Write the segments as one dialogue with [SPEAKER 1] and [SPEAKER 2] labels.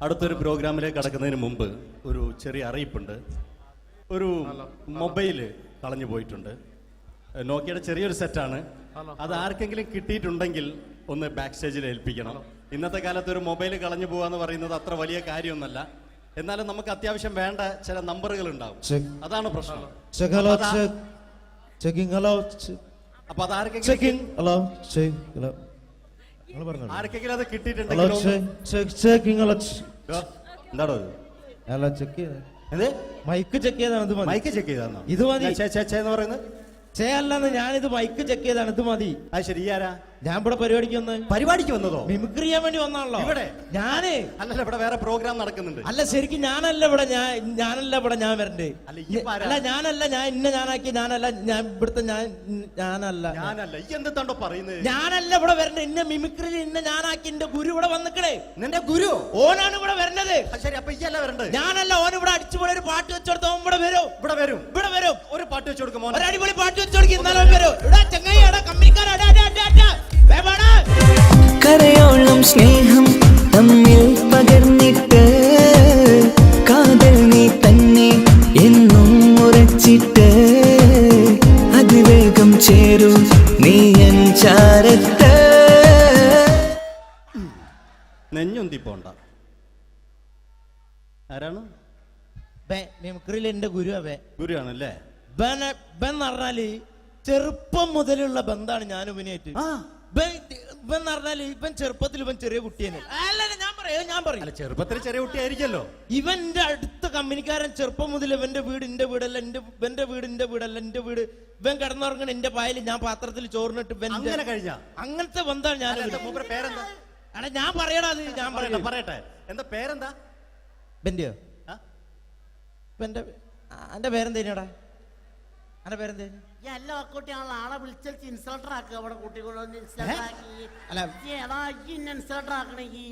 [SPEAKER 1] അടുത്തൊരു പ്രോഗ്രാമിലേക്ക് കടക്കുന്നതിന് മുമ്പ് ഒരു ചെറിയ അറിയിപ്പുണ്ട്. ഒരു മൊബൈല് കളഞ്ഞു പോയിട്ടുണ്ട്. നോക്കിയുടെ ചെറിയൊരു സെറ്റാണ്. അത് ആർക്കെങ്കിലും കിട്ടിയിട്ടുണ്ടെങ്കിൽ ഒന്ന് ബാക്ക് സ്റ്റേജിൽ ഏൽപ്പിക്കണം. ഇന്നത്തെ കാലത്ത് ഒരു മൊബൈൽ കളഞ്ഞു പോകാന്ന് പറയുന്നത് അത്ര വലിയ കാര്യമൊന്നുമല്ല. എന്നാലും നമുക്ക് അത്യാവശ്യം വേണ്ട ചില നമ്പറുകൾ ഉണ്ടാവും. അതാണ് പ്രശ്നം. അപ്പൊ അത് ആർക്കെങ്കിലും അത് കിട്ടിയിട്ടുണ്ടെങ്കിൽ എന്താണോ
[SPEAKER 2] മൈക്ക് ചെക്ക് ചെയ്താണ്.
[SPEAKER 1] മൈക്ക് ചെക്ക് ചെയ്താണോ?
[SPEAKER 2] ഇത് മതി
[SPEAKER 1] എന്ന് പറയുന്നത്
[SPEAKER 2] അല്ലെന്ന് ഞാനിത് മൈക്ക് ചെക്ക് ചെയ്താണ്. ഇത് മതി.
[SPEAKER 1] അത് ശരി. ആരാ?
[SPEAKER 2] ഞാൻ ഇവിടെ പരിപാടിക്ക് വന്നതോ? മിമിക്രി ചെയ്യാൻ വേണ്ടി വന്നാണല്ലോ.
[SPEAKER 1] ഇവിടെ
[SPEAKER 2] ഞാന്
[SPEAKER 1] അല്ലല്ല, ഇവിടെ വേറെ പ്രോഗ്രാം നടക്കുന്നുണ്ട്.
[SPEAKER 2] അല്ല ശരിക്കും ഞാനല്ല ഇവിടെ ഞാൻ വരണ്ടേ. അല്ല ഞാനല്ല, ഞാൻ ഇന്ന ഞാനാക്കി ഞാനല്ല, ഞാൻ ഇവിടുത്തെ ഞാനല്ല
[SPEAKER 1] എന്തെത്താണ്ടോ പറയുന്നത്?
[SPEAKER 2] ഞാനല്ല ഇവിടെ വരണ്ടേ. ഇന്ന മിമിക്രി ഇന്ന ഞാനാക്കി എന്റെ ഗുരു ഇവിടെ വന്നിക്കണേ.
[SPEAKER 1] നിന്റെ ഗുരു
[SPEAKER 2] ഓനാണ് ഇവിടെ വരണത്.
[SPEAKER 1] ശരി, അപ്പൊ ഇയല്ല വരണ്ടത്.
[SPEAKER 2] ഞാനല്ല. ഓൻ ഇവിടെ അടിച്ചുപോലെ ഒരു പാട്ട് വെച്ചെടുത്ത ഓൻ ഇവിടെ വരും.
[SPEAKER 1] ഒരു പാട്ട് വെച്ചു കൊടുക്കും.
[SPEAKER 2] ഒരു അടിപൊളി പാട്ട് വെച്ചു കൊടുക്കും. എന്നാലും വരും. ഇവിടെ ചങ്ങായിടാ കമ്പനിക്കാരാ.
[SPEAKER 3] കരയോളം സ്നേഹം തമ്മിൽ പകർന്നിട്ട് കാതൽ നീ തന്നെ എന്നും ഉറച്ചിട്ട് അതിവേഗം ചേരും നീ എൻ ചാരത്ത്.
[SPEAKER 1] നെഞ്ഞൊന്തി പോണ്ട. ആരാണ്?
[SPEAKER 2] മിമിക്രിയിൽ എന്റെ
[SPEAKER 1] ഗുരുവാണല്ലേ?
[SPEAKER 2] പറഞ്ഞാല് ചെറുപ്പം മുതലുള്ള ബന്ധാണ് ഞാൻ ഇവനായിട്ട്. ഇവൻ പറഞ്ഞാല് ഇവൻ ചെറുപ്പത്തിൽ ഇവൻ ചെറിയ കുട്ടിയാണ്. ഞാൻ പറയും
[SPEAKER 1] ചെറുപ്പത്തിൽ ചെറിയ കുട്ടിയായിരിക്കല്ലോ.
[SPEAKER 2] ഇവന്റെ അടുത്ത കമ്പനിക്കാരൻ ചെറുപ്പം മുതൽ ഇവന്റെ വീട് എന്റെ വീടല്ല, എന്റെ വീട് ഇവൻ കിടന്നുറങ്ങണ എന്റെ പായല് ഞാൻ പാത്രത്തിൽ ചോറിനിട്ട് അങ്ങനത്തെ ബന്ധാണ് ഞാൻ.
[SPEAKER 1] പേരെന്താ?
[SPEAKER 2] എടാ ഞാൻ പറയടാ. അത് ഞാൻ
[SPEAKER 1] പറയട്ടെ. എന്താ പേരെന്താ?
[SPEAKER 2] ബെന്റിയോ? എന്റെ പേരെന്തേനാടാ? എന്റെ പേരെന്തേനു?
[SPEAKER 4] എല്ലാ കുട്ടിയാണല്ലോ ആളെ വിളിച്ച ഇൻസൾട്ടർ ആക്കുക. അവിടെ കുട്ടികളൊന്ന് ഇൻസൾട്ടർ ആക്കണെങ്കി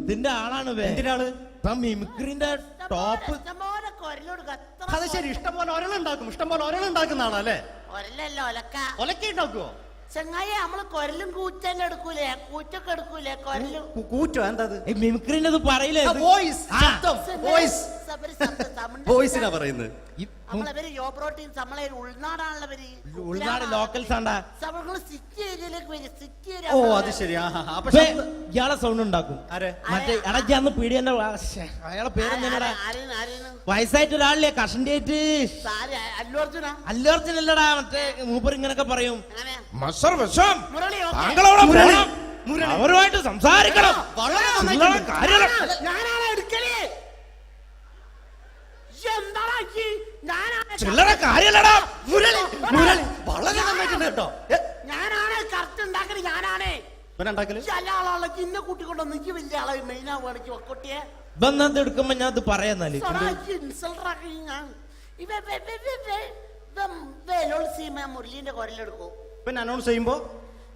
[SPEAKER 2] ഇതിന്റെ ആളാണ്. മിമിക്രിന്റെ ടോപ്പ്.
[SPEAKER 1] അത് ശരി. ഇഷ്ടംപോലെ ഒരളുണ്ടാക്കുന്ന ആളല്ലേ?
[SPEAKER 4] ഒരലല്ല,
[SPEAKER 1] ഒലക്ക ഉണ്ടാക്കുവോ?
[SPEAKER 4] ചെങ്ങായി നമ്മള് കൊരലും കൂറ്റെല്ലാം എടുക്കൂലേ? കൂറ്റൊക്കെ എടുക്കൂലേ? കൊരലും
[SPEAKER 1] കൂറ്റോ? എന്താ
[SPEAKER 2] മിമിക്രിന്റെ പറയില്ലേ?
[SPEAKER 1] വോയിസിനാ പറയുന്നത്.
[SPEAKER 4] നമ്മളവര് യോപ്രോട്ടീൻ നമ്മളെ ഉൾനാടാണുള്ളവര്.
[SPEAKER 2] ഉൾനാട് ലോക്കൽസ് ആണ്ടാ.
[SPEAKER 4] സിറ്റി ഏരിയയിലേക്ക് വരും. City area.
[SPEAKER 1] ഓ അത് ശരി.
[SPEAKER 2] ഇയാളെ സൗണ്ട് ഉണ്ടാക്കും. മറ്റേ അടയ്ക്കാന്ന് പീടിയന്റെ അയാളെ പേരെന്താ? വയസ്സായിട്ട് ഒരാളില്ലേ? കഷന്റെ അല്ലു അർജുൻ അല്ലടാ. മറ്റേ മൂപ്പർ ഇങ്ങനൊക്കെ പറയും. അവരുമായിട്ട് സംസാരിക്കണം. ചില്ലറ കാര്യല്ലടാ.
[SPEAKER 1] വളരെ നന്നായിട്ടുണ്ട് കേട്ടോ.
[SPEAKER 4] ഞാനാണ് കറക്റ്റ് ഉണ്ടാക്കല്. ഞാനാണ് ഇന്ന കൂട്ടിക്കൊണ്ടോ നിക്ക് വലിയ ആളെ മെയിനാവുകയാണെങ്കിൽ ഒക്കൊട്ടിയെ
[SPEAKER 2] ബന്ധം എടുക്കുമ്പോ ഞാൻ അത് പറയാന്നാല്
[SPEAKER 4] മുരളീന്റെ കുരലെടുക്കും.
[SPEAKER 1] പിന്നെ അനൗൺസ് ചെയ്യുമ്പോ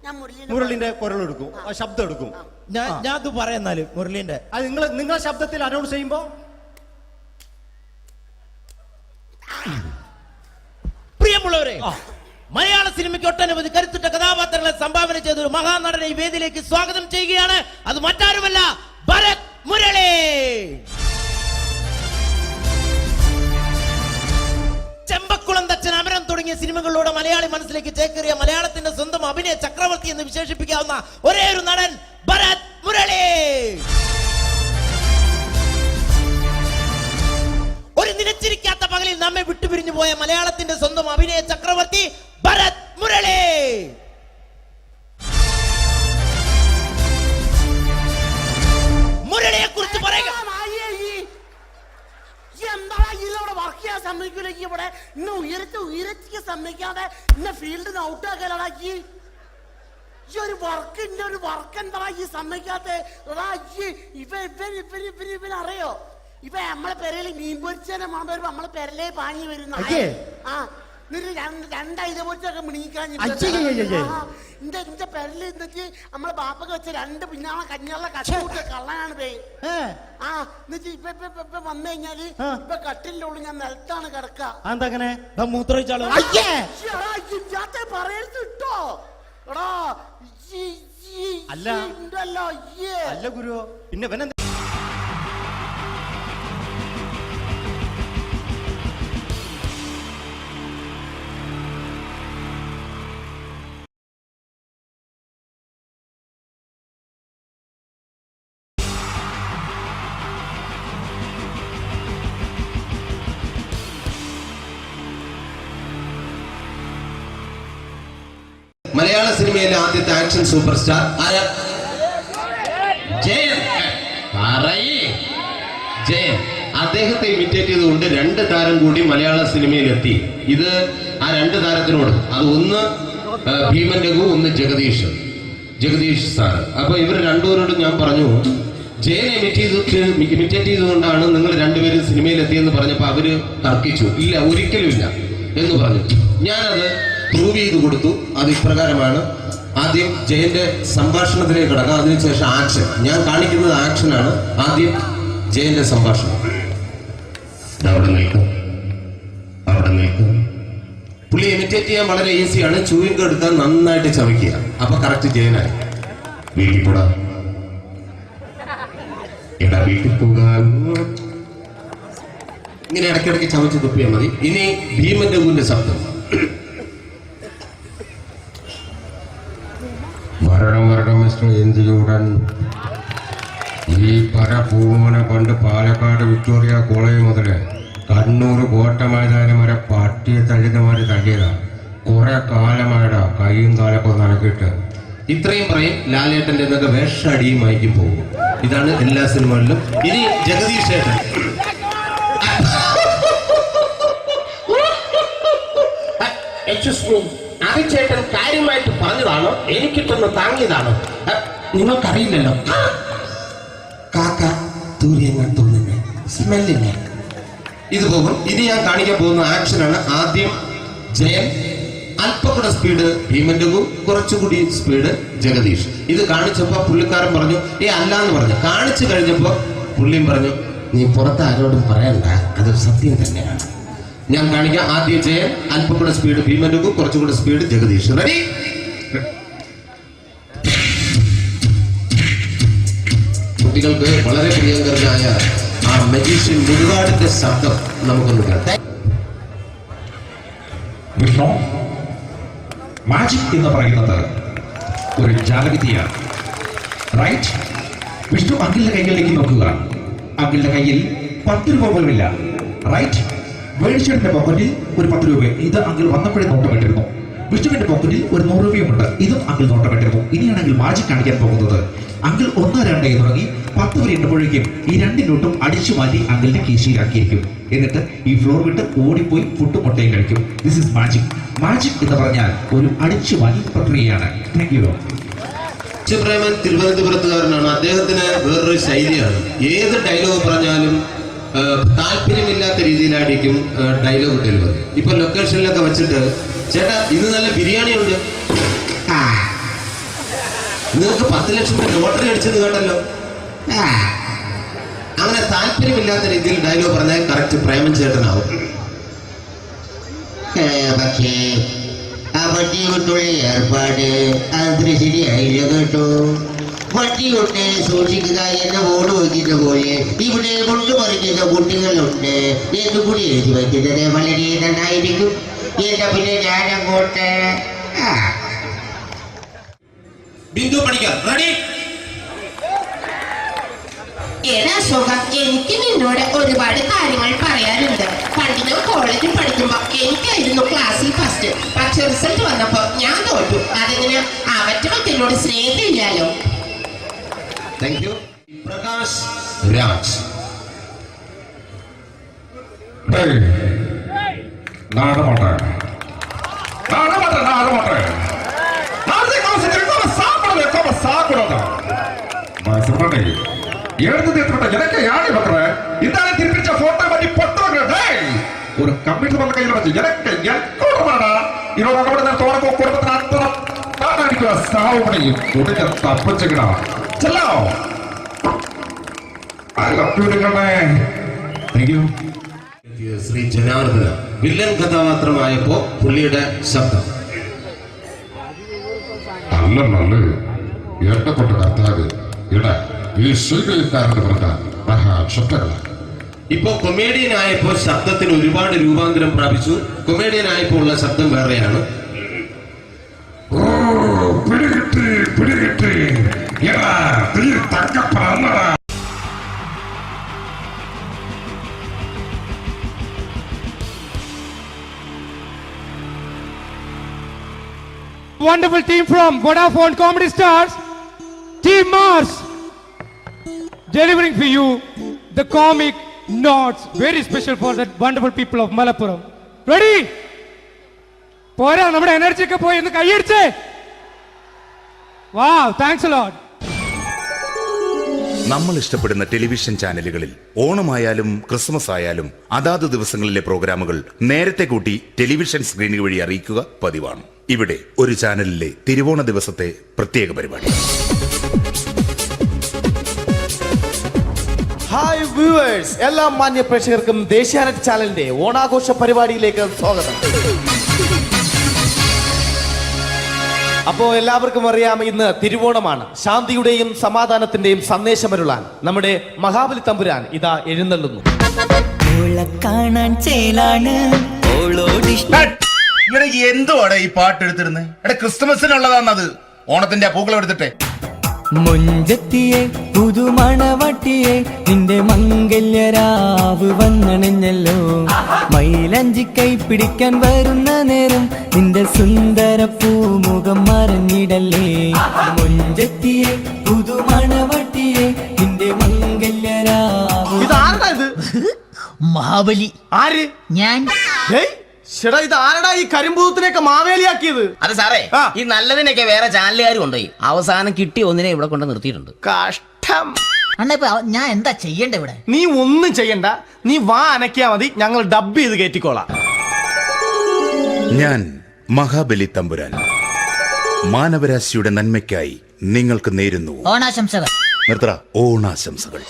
[SPEAKER 4] ഞാൻ
[SPEAKER 1] മുരളിന്റെ കുരലെടുക്കും, ശബ്ദം എടുക്കും.
[SPEAKER 2] ഞാൻ അത് പറയാന്നാല് മുരളീന്റെ
[SPEAKER 1] അത് നിങ്ങളെ ശബ്ദത്തിൽ അനൗൺസ് ചെയ്യുമ്പോ.
[SPEAKER 2] പ്രിയമുള്ളവരെ, മലയാള സിനിമയ്ക്ക് ഒട്ടനവധി കരുത്തുറ്റ കഥാപാത്രങ്ങളെ സംഭാവന ചെയ്ത ഒരു മഹാനടനെ ഈ വേദിയിലേക്ക് സ്വാഗതം ചെയ്യുകയാണ്. അത് മറ്റാരുമല്ല, ഭരത് മുരളി. ചെമ്പക്കുളം തച്ചൻ, അമരം തുടങ്ങിയ സിനിമകളിലൂടെ മലയാളി മനസ്സിലേക്ക് ചേക്കേറിയ മലയാളത്തിന്റെ സ്വന്തം അഭിനയ ചക്രവർത്തി എന്ന് വിശേഷിപ്പിക്കാവുന്ന ഒരേ ഒരു നടൻ ഭരത് മുരളി. ഒരു നിലച്ചിരിക്കാത്ത പകലിൽ നമ്മെ വിട്ടുപിരിഞ്ഞു പോയ മലയാളത്തിന്റെ സ്വന്തം അഭിനയ ചക്രവർത്തി ഭരത് മുരളി. മുരളിയെ കുറിച്ച് പറയുക.
[SPEAKER 4] വർക്ക് ചെയ്യാൻ സമ്മതിക്കൂല. ഇവിടെ ഇന്ന് ഉയരത്തിക്ക് സമ്മതിക്കാതെ ഇന്ന ഫീൽഡിൽ നിന്ന് ഔട്ടാക്കലാക്കി ഈ ഒരു വർക്ക്. ഇന്ന ഒരു വർക്ക് എന്താ ഈ സമ്മതിക്കാത്ത? ഇവനറിയോ? ഇപ്പൊ നമ്മളെ പെരയില് മീൻ പൊരിച്ചതിനെ മണം വരുമ്പോ നമ്മളെ പെരലേ പാഞ്ഞു വരുന്ന രണ്ടൈല പൊരിച്ചൊക്കെ മിണിക്കാഞ്ഞ എന്റെ പെരല് എന്നിട്ട് നമ്മളെ ബാപ്പൊക്കെ വെച്ച രണ്ട് പിന്നാളെ കഞ്ഞാളെ കഷ്ട കള്ളനാണ് പേ. എന്നിട്ട് ഇപ്പൊ വന്നു കഴിഞ്ഞാല് ഇപ്പൊ കട്ടിലിന്റെ ഉള്ളിൽ ഞാൻ നിലത്താണ് കിടക്കുക.
[SPEAKER 2] മൂത്രമൊഴിച്ചാലോ?
[SPEAKER 4] പറയരുത് ഇട്ടോ എടാ.
[SPEAKER 1] അല്ല ഗുരു. പിന്നെ
[SPEAKER 5] മലയാള സിനിമയിലെ ആദ്യത്തെ ആക്ഷൻ സൂപ്പർ സ്റ്റാർ ആരാ? ജയൻ. ജയൻ. അദ്ദേഹത്തെ ഇമിറ്റേറ്റ് ചെയ്തുകൊണ്ട് 2 താരം കൂടി മലയാള സിനിമയിലെത്തി. ഇത് ആ 2 താരത്തിനോട്, അത് ഒന്ന് ഭീമൻ രഘു, ഒന്ന് ജഗദീഷ് സാറ്. അപ്പൊ ഇവർ രണ്ടുപേരോടും ഞാൻ പറഞ്ഞു, ജയനെ ഇമിറ്റേറ്റ് ചെയ്തുകൊണ്ടാണ് നിങ്ങൾ രണ്ടുപേരും സിനിമയിലെത്തിയെന്ന് പറഞ്ഞപ്പോൾ അവര് തർക്കിച്ചു. ഇല്ല, ഒരിക്കലും ഇല്ല എന്ന് പറഞ്ഞു. ഞാനത് പ്രൂവ് ചെയ്ത് കൊടുത്തു. അത് ഇപ്രകാരമാണ്. ആദ്യം ജയന്റെ സംഭാഷണത്തിലേക്ക് കിടക്കാം, അതിനുശേഷം ആക്ഷൻ. ഞാൻ കാണിക്കുന്നത് ആക്ഷനാണ്. ആദ്യം ജയന്റെ സംഭാഷണം. അവിടെ നിൽക്കും. പുള്ളി ഇമിറ്റേറ്റ് ചെയ്യാൻ വളരെ ഈസിയാണ്. ചൂയിങ് എടുത്താൽ നന്നായിട്ട് ചവയ്ക്കുക. അപ്പൊ കറക്റ്റ് ജയനായി. വീട്ടിൽ പോടാ, എടാ വീട്ടിൽ പോകാൻ. ഇങ്ങനെ ഇടയ്ക്കിടയ്ക്ക് ചവച്ച് തുപ്പിയാൽ മതി. ഇനി ഭീമൻ രഘുവിന്റെ ശബ്ദം.
[SPEAKER 6] വരണം മിസ്റ്റർ ഇന്ത്യയുടൻ. ഈ പരപൂമനെ പണ്ട് പാലക്കാട് വിക്ടോറിയ കോളേജ് മുതല് കണ്ണൂർ കോട്ട മൈതാനം വരെ പട്ടിയെ തള്ളുന്നമാര് തള്ളിയതാ. കുറെ കാലമായിടാ കൈയും കാലൊക്കെ നടക്കിയിട്ട്.
[SPEAKER 5] ഇത്രയും പറയും. ലാലേട്ടന്റെ എന്നൊക്കെ വേഷടിയുമായിരിക്കും പോകും. ഇതാണ് എല്ലാ സിനിമകളിലും. ഇനി ജഗദീഷ് ഏട്ടൻ. ചേട്ടൻ കാര്യമായിട്ട് പറഞ്ഞതാണോ എനിക്കിട്ടൊന്ന് താങ്ങിയതാണോ? നിങ്ങൾക്കറിയില്ലല്ലോ. കാക്ക തൂര്യങ്ങൾ തോന്നുന്നു, സ്മെല്ലിനെ. ഇത് പോകും. ഇനി ഞാൻ കാണിക്കാൻ പോകുന്ന ആക്ഷനാണ്. ആദ്യം ജയൻ, അല്പം കൂടെ സ്പീഡ് ഭീമൻ രഘു, കുറച്ചുകൂടി സ്പീഡ് ജഗദീഷ്. ഇത് കാണിച്ചപ്പോ പുള്ളിക്കാരൻ പറഞ്ഞു അല്ലാന്ന് പറഞ്ഞു. കാണിച്ചു കഴിഞ്ഞപ്പോ പുള്ളിയും പറഞ്ഞു നീ പുറത്ത് ആരോടും പറയണ്ട, അത് സത്യം തന്നെയാണ്. ഞാൻ കാണിക്കാം. ആദ്യം ജയൻ, അല്പം കൂടെ സ്പീഡ് ഭീമൻ രഘു, കുറച്ചുകൂടെ സ്പീഡ് ജഗദീഷ്. റെഡി? കുട്ടികൾക്ക് വളരെ പ്രിയങ്കരനായ ആ മജീഷ്യൻ മുരുകാടിന്റെ ശബ്ദം നമുക്കൊന്ന് കേൾക്കാം.
[SPEAKER 7] വിഷ്ണു, മാജിക് എന്ന് പറയുന്നത് ഒരു ജാലവിദ്യയാണ്. റൈറ്റ്? വിഷ്ണു അങ്കിളിന്റെ കൈകളിലേക്ക് നോക്കുക. അങ്കിളിന്റെ കയ്യിൽ 10 രൂപ പോലുമില്ല. റൈറ്റ്? വേണിച്ചേട്ടന്റെ പോക്കറ്റിൽ ഒരു 10 രൂപ. ഇത് അങ്കിൾ വന്നപ്പോഴേ നോട്ടമിട്ടിരുന്നു. വിഷ്ണുവിന്റെ പോക്കറ്റിൽ ഒരു 100 രൂപയുമുണ്ട്. ഇതും അങ്കിൾ നോട്ടമിട്ടിരുന്നു. ഇനിയാണെങ്കിൽ മാജിക് കാണിക്കാൻ പോകുന്നത്. അങ്കിൾ 1, 2 തുടങ്ങി 10 വരെ ഇടുമ്പോഴേക്കും ഈ 2 നോട്ടും അടിച്ചു മാറ്റി അങ്കിളിന്റെ കീശയിലാക്കിയിരിക്കും. എന്നിട്ട് ഈ ഫ്ലോർ വിട്ട് ഓടിപ്പോയി പുട്ടും മുട്ടയും കഴിക്കും. This is magic. മാജിക് എന്ന് പറഞ്ഞാൽ ഒരു അടിച്ചു മാറ്റി പ്രക്രിയയാണ്. Thank you.
[SPEAKER 5] പ്രേമൻ തിരുവനന്തപുരത്തുകാരനാണ്. അദ്ദേഹത്തിന് വേറൊരു ശൈലിയാണ്. ഏത് ഡയലോഗ് പറഞ്ഞാലും താല്പര്യമില്ലാത്ത രീതിയിലായിരിക്കും ഡയലോഗ് ഡെലിവറി. ഇപ്പൊ ലൊക്കേഷനിലൊക്കെ വെച്ചിട്ട് ചേട്ടാ ഇന്ന് നല്ല ബിരിയാണി ഉണ്ട്, നിങ്ങൾക്ക് 10 ലക്ഷം ലോട്ടറി അടിച്ചെന്ന് കേട്ടല്ലോ. അങ്ങനെ താല്പര്യമില്ലാത്ത രീതിയിൽ ഡയലോഗ് പറഞ്ഞാൽ കറക്റ്റ് പ്രേമൻ ചേട്ടനാവും.
[SPEAKER 8] പക്ഷേ ആ വണ്ടി കൊണ്ടുള്ള ഏർപ്പാട് അത്ര ശരിയായില്ല കേട്ടോ. വണ്ടി കൊണ്ട് സൂക്ഷിക്കുക എന്ന ബോർഡ് വയ്ക്കുന്ന പോലെ ഇവിടെ കൊണ്ടുമറിക്കുന്ന കുട്ടികളുണ്ട് എന്ന് കൂടി എഴുതി വയ്ക്കുന്നത് വളരെ നന്നായിരിക്കും. എന്നാ പിന്നെ ഞാൻ അങ്ങോട്ട്
[SPEAKER 5] ബിന്ദു പണിക്കർ. റെഡി?
[SPEAKER 9] ഏതാ അശോക, എനിക്ക് നിന്നോട് ഒരുപാട് കാര്യങ്ങൾ പറയാനുണ്ട്. പണ്ട് ഞാൻ കോളേജിൽ പഠിക്കുമ്പോ എനിക്കായിരുന്നു ക്ലാസ്സിൽ ഫസ്റ്റ്. പക്ഷെ റിസൾട്ട് വന്നപ്പോ ഞാൻ തോറ്റു. അതിന് അവറ്റ എന്നോട് സ്നേഹമില്ലല്ലോ.
[SPEAKER 5] Thank you. പ്രകാശ് രാജ്.
[SPEAKER 7] எனக்கு யாரு பண்ற இந்த திருப்பிச்ச போட்டோ பத்தி பொட்டுங்க. ஒரு கம்ப்யூட்டர் பண்ண கையில வச்சு எனக்கு எக்கோடமாடா இதோட கூட தோறப்போ குடும்பத்துல அத்தனை அடிக்கிற சாவு பண்ணி உடனே தப்பிச்சுக்கடா. செல்லோ
[SPEAKER 5] ശ്രീ ജനാർദ്ദന വില്ലൻ കഥാപാത്രമായപ്പോ പുള്ളിയുടെ ശബ്ദം.
[SPEAKER 6] നല്ല നല്ല ഏട്ടപ്പെട്ട കർത്താവ് ഇട ഈ സ്വീകരിക്കാരെന്ന് പറഞ്ഞാൽ മഹാക്ഷത്രല്ല.
[SPEAKER 5] ഇപ്പൊ കൊമേഡിയൻ ആയപ്പോ ശബ്ദത്തിന് ഒരുപാട് രൂപാന്തരം പ്രാപിച്ചു. കൊമേഡിയൻ ആയപ്പോ ഉള്ള ശബ്ദം വേറെയാണ്.
[SPEAKER 6] ഓ പിടികിട്ടി എടാ തീ തക്കപ്പറന്നടാ.
[SPEAKER 10] wonderful team from Vodafone Comedy Stars, Team Mars, delivering for you the comic notes, very special for the wonderful people of Malappuram. Ready? പോരാ, നമ്മുടെ എനർജി ഒക്കെ പോയി ഒന്ന് കൈയടിച്ചേ. Wow, thanks a lot.
[SPEAKER 11] നമ്മൾ ഇഷ്ടപ്പെടുന്ന ടെലിവിഷൻ ചാനലുകളിൽ ഓണമായാലും ക്രിസ്മസ് ആയാലും അതാത് ദിവസങ്ങളിലെ പ്രോഗ്രാമുകൾ നേരത്തെ കൂട്ടി ടെലിവിഷൻ സ്ക്രീനുകൾ വഴി അറിയിക്കുക പതിവാണ്. ഇവിടെ ഒരു ചാനലിലെ തിരുവോണ ദിവസത്തെ പ്രത്യേക പരിപാടി.
[SPEAKER 2] ഹായ് വ്യൂവേഴ്സ്, എല്ലാ മാന്യ പ്രേക്ഷകർക്കും ദേശീയാനെറ്റ് ചാനലിന്റെ ഓണാഘോഷ പരിപാടിയിലേക്ക് സ്വാഗതം. അപ്പോ എല്ലാവർക്കും അറിയാം, ഇന്ന് തിരുവോണമാണ്. ശാന്തിയുടെയും സമാധാനത്തിന്റെയും സന്ദേശമരുളാൻ നമ്മുടെ മഹാബലി തമ്പുരാൻ ഇതാ എഴുന്നള്ളുന്നു.
[SPEAKER 3] കാണാൻ ചേലാണ്
[SPEAKER 11] എന്തുവാടെ ഈ പാട്ട് എടുത്തിരുന്നത്? എടാ, ക്രിസ്മസിനുള്ളതാണത്. ഓണത്തിന്റെ പൂക്കളം എടുത്തിട്ടെ.
[SPEAKER 3] മുഞ്ചത്തിയെ പുതുമണവട്ടിയെ നിന്റെ മംഗല്യരാവ് വന്നണഞ്ഞല്ലോ. മൈലഞ്ചി കൈ പിടിക്കാൻ വരുന്ന നേരം നിന്റെ സുന്ദര പൂമുഖം മറഞ്ഞിടല്ലേ. മുഞ്ചത്തിയെ പുതുമണവട്ടിയെ നിന്റെ മംഗല്യരാവ്.
[SPEAKER 2] മഹാബലി ആര്? ഞാൻ. ഇത് ആരടാ ഈ കരിമ്പൂത്തിനെയൊക്കെ മാവേലിയാക്കിയത്?
[SPEAKER 12] അത് സാറേ, ഈ നല്ലതിനൊക്കെ വേറെ ചാനലുകാർ കൊണ്ടുപോയി അവസാനം കിട്ടി ഒന്നിനെ ഇവിടെ കൊണ്ട് നിർത്തിയിട്ടുണ്ട്.
[SPEAKER 2] കഷ്ടം.
[SPEAKER 12] ഞാൻ എന്താ ചെയ്യണ്ട ഇവിടെ?
[SPEAKER 2] നീ ഒന്നും ചെയ്യണ്ട, നീ വാ അനക്കിയാ മതി, ഞങ്ങൾ ഡബ് ചെയ്ത് കയറ്റിക്കോളാം.
[SPEAKER 11] ഞാൻ മഹാബലി തമ്പുരാൻ മാനവരാശിയുടെ നന്മയ്ക്കായി നിങ്ങൾക്ക് നേരുന്നു
[SPEAKER 12] ഓണാശംസകൾ.
[SPEAKER 11] നിർത്തറ. ഓണാശംസകൾ.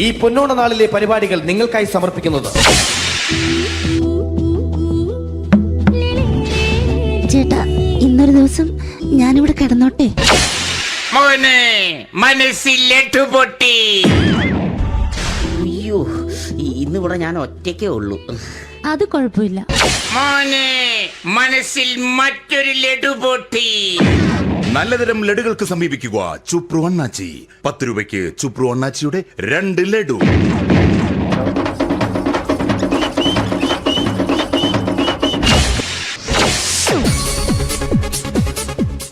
[SPEAKER 2] ഈ പൊന്നോണ നാളിലെ പരിപാടികൾ നിങ്ങൾക്കായി സമർപ്പിക്കുന്നത്
[SPEAKER 13] ചേട്ടാ, ഇന്നൊരു ദിവസം ഞാനിവിടെ കിടന്നോട്ടെ.
[SPEAKER 12] അയ്യോ, ഇന്നിവിടെ ഞാൻ ഒറ്റയ്ക്കേ ഉള്ളൂ.
[SPEAKER 13] അത് കുഴപ്പമില്ല.
[SPEAKER 12] മനസ്സിൽ മറ്റൊരു ലഡു പൊട്ടി.
[SPEAKER 11] നല്ലതരം ലഡുകൾക്ക് സമീപിക്കുക ചുപ്രു അണ്ണാച്ചി. 10 രൂപയ്ക്ക് ചുപ്രു അണ്ണാച്ചിയുടെ 2 ലഡു.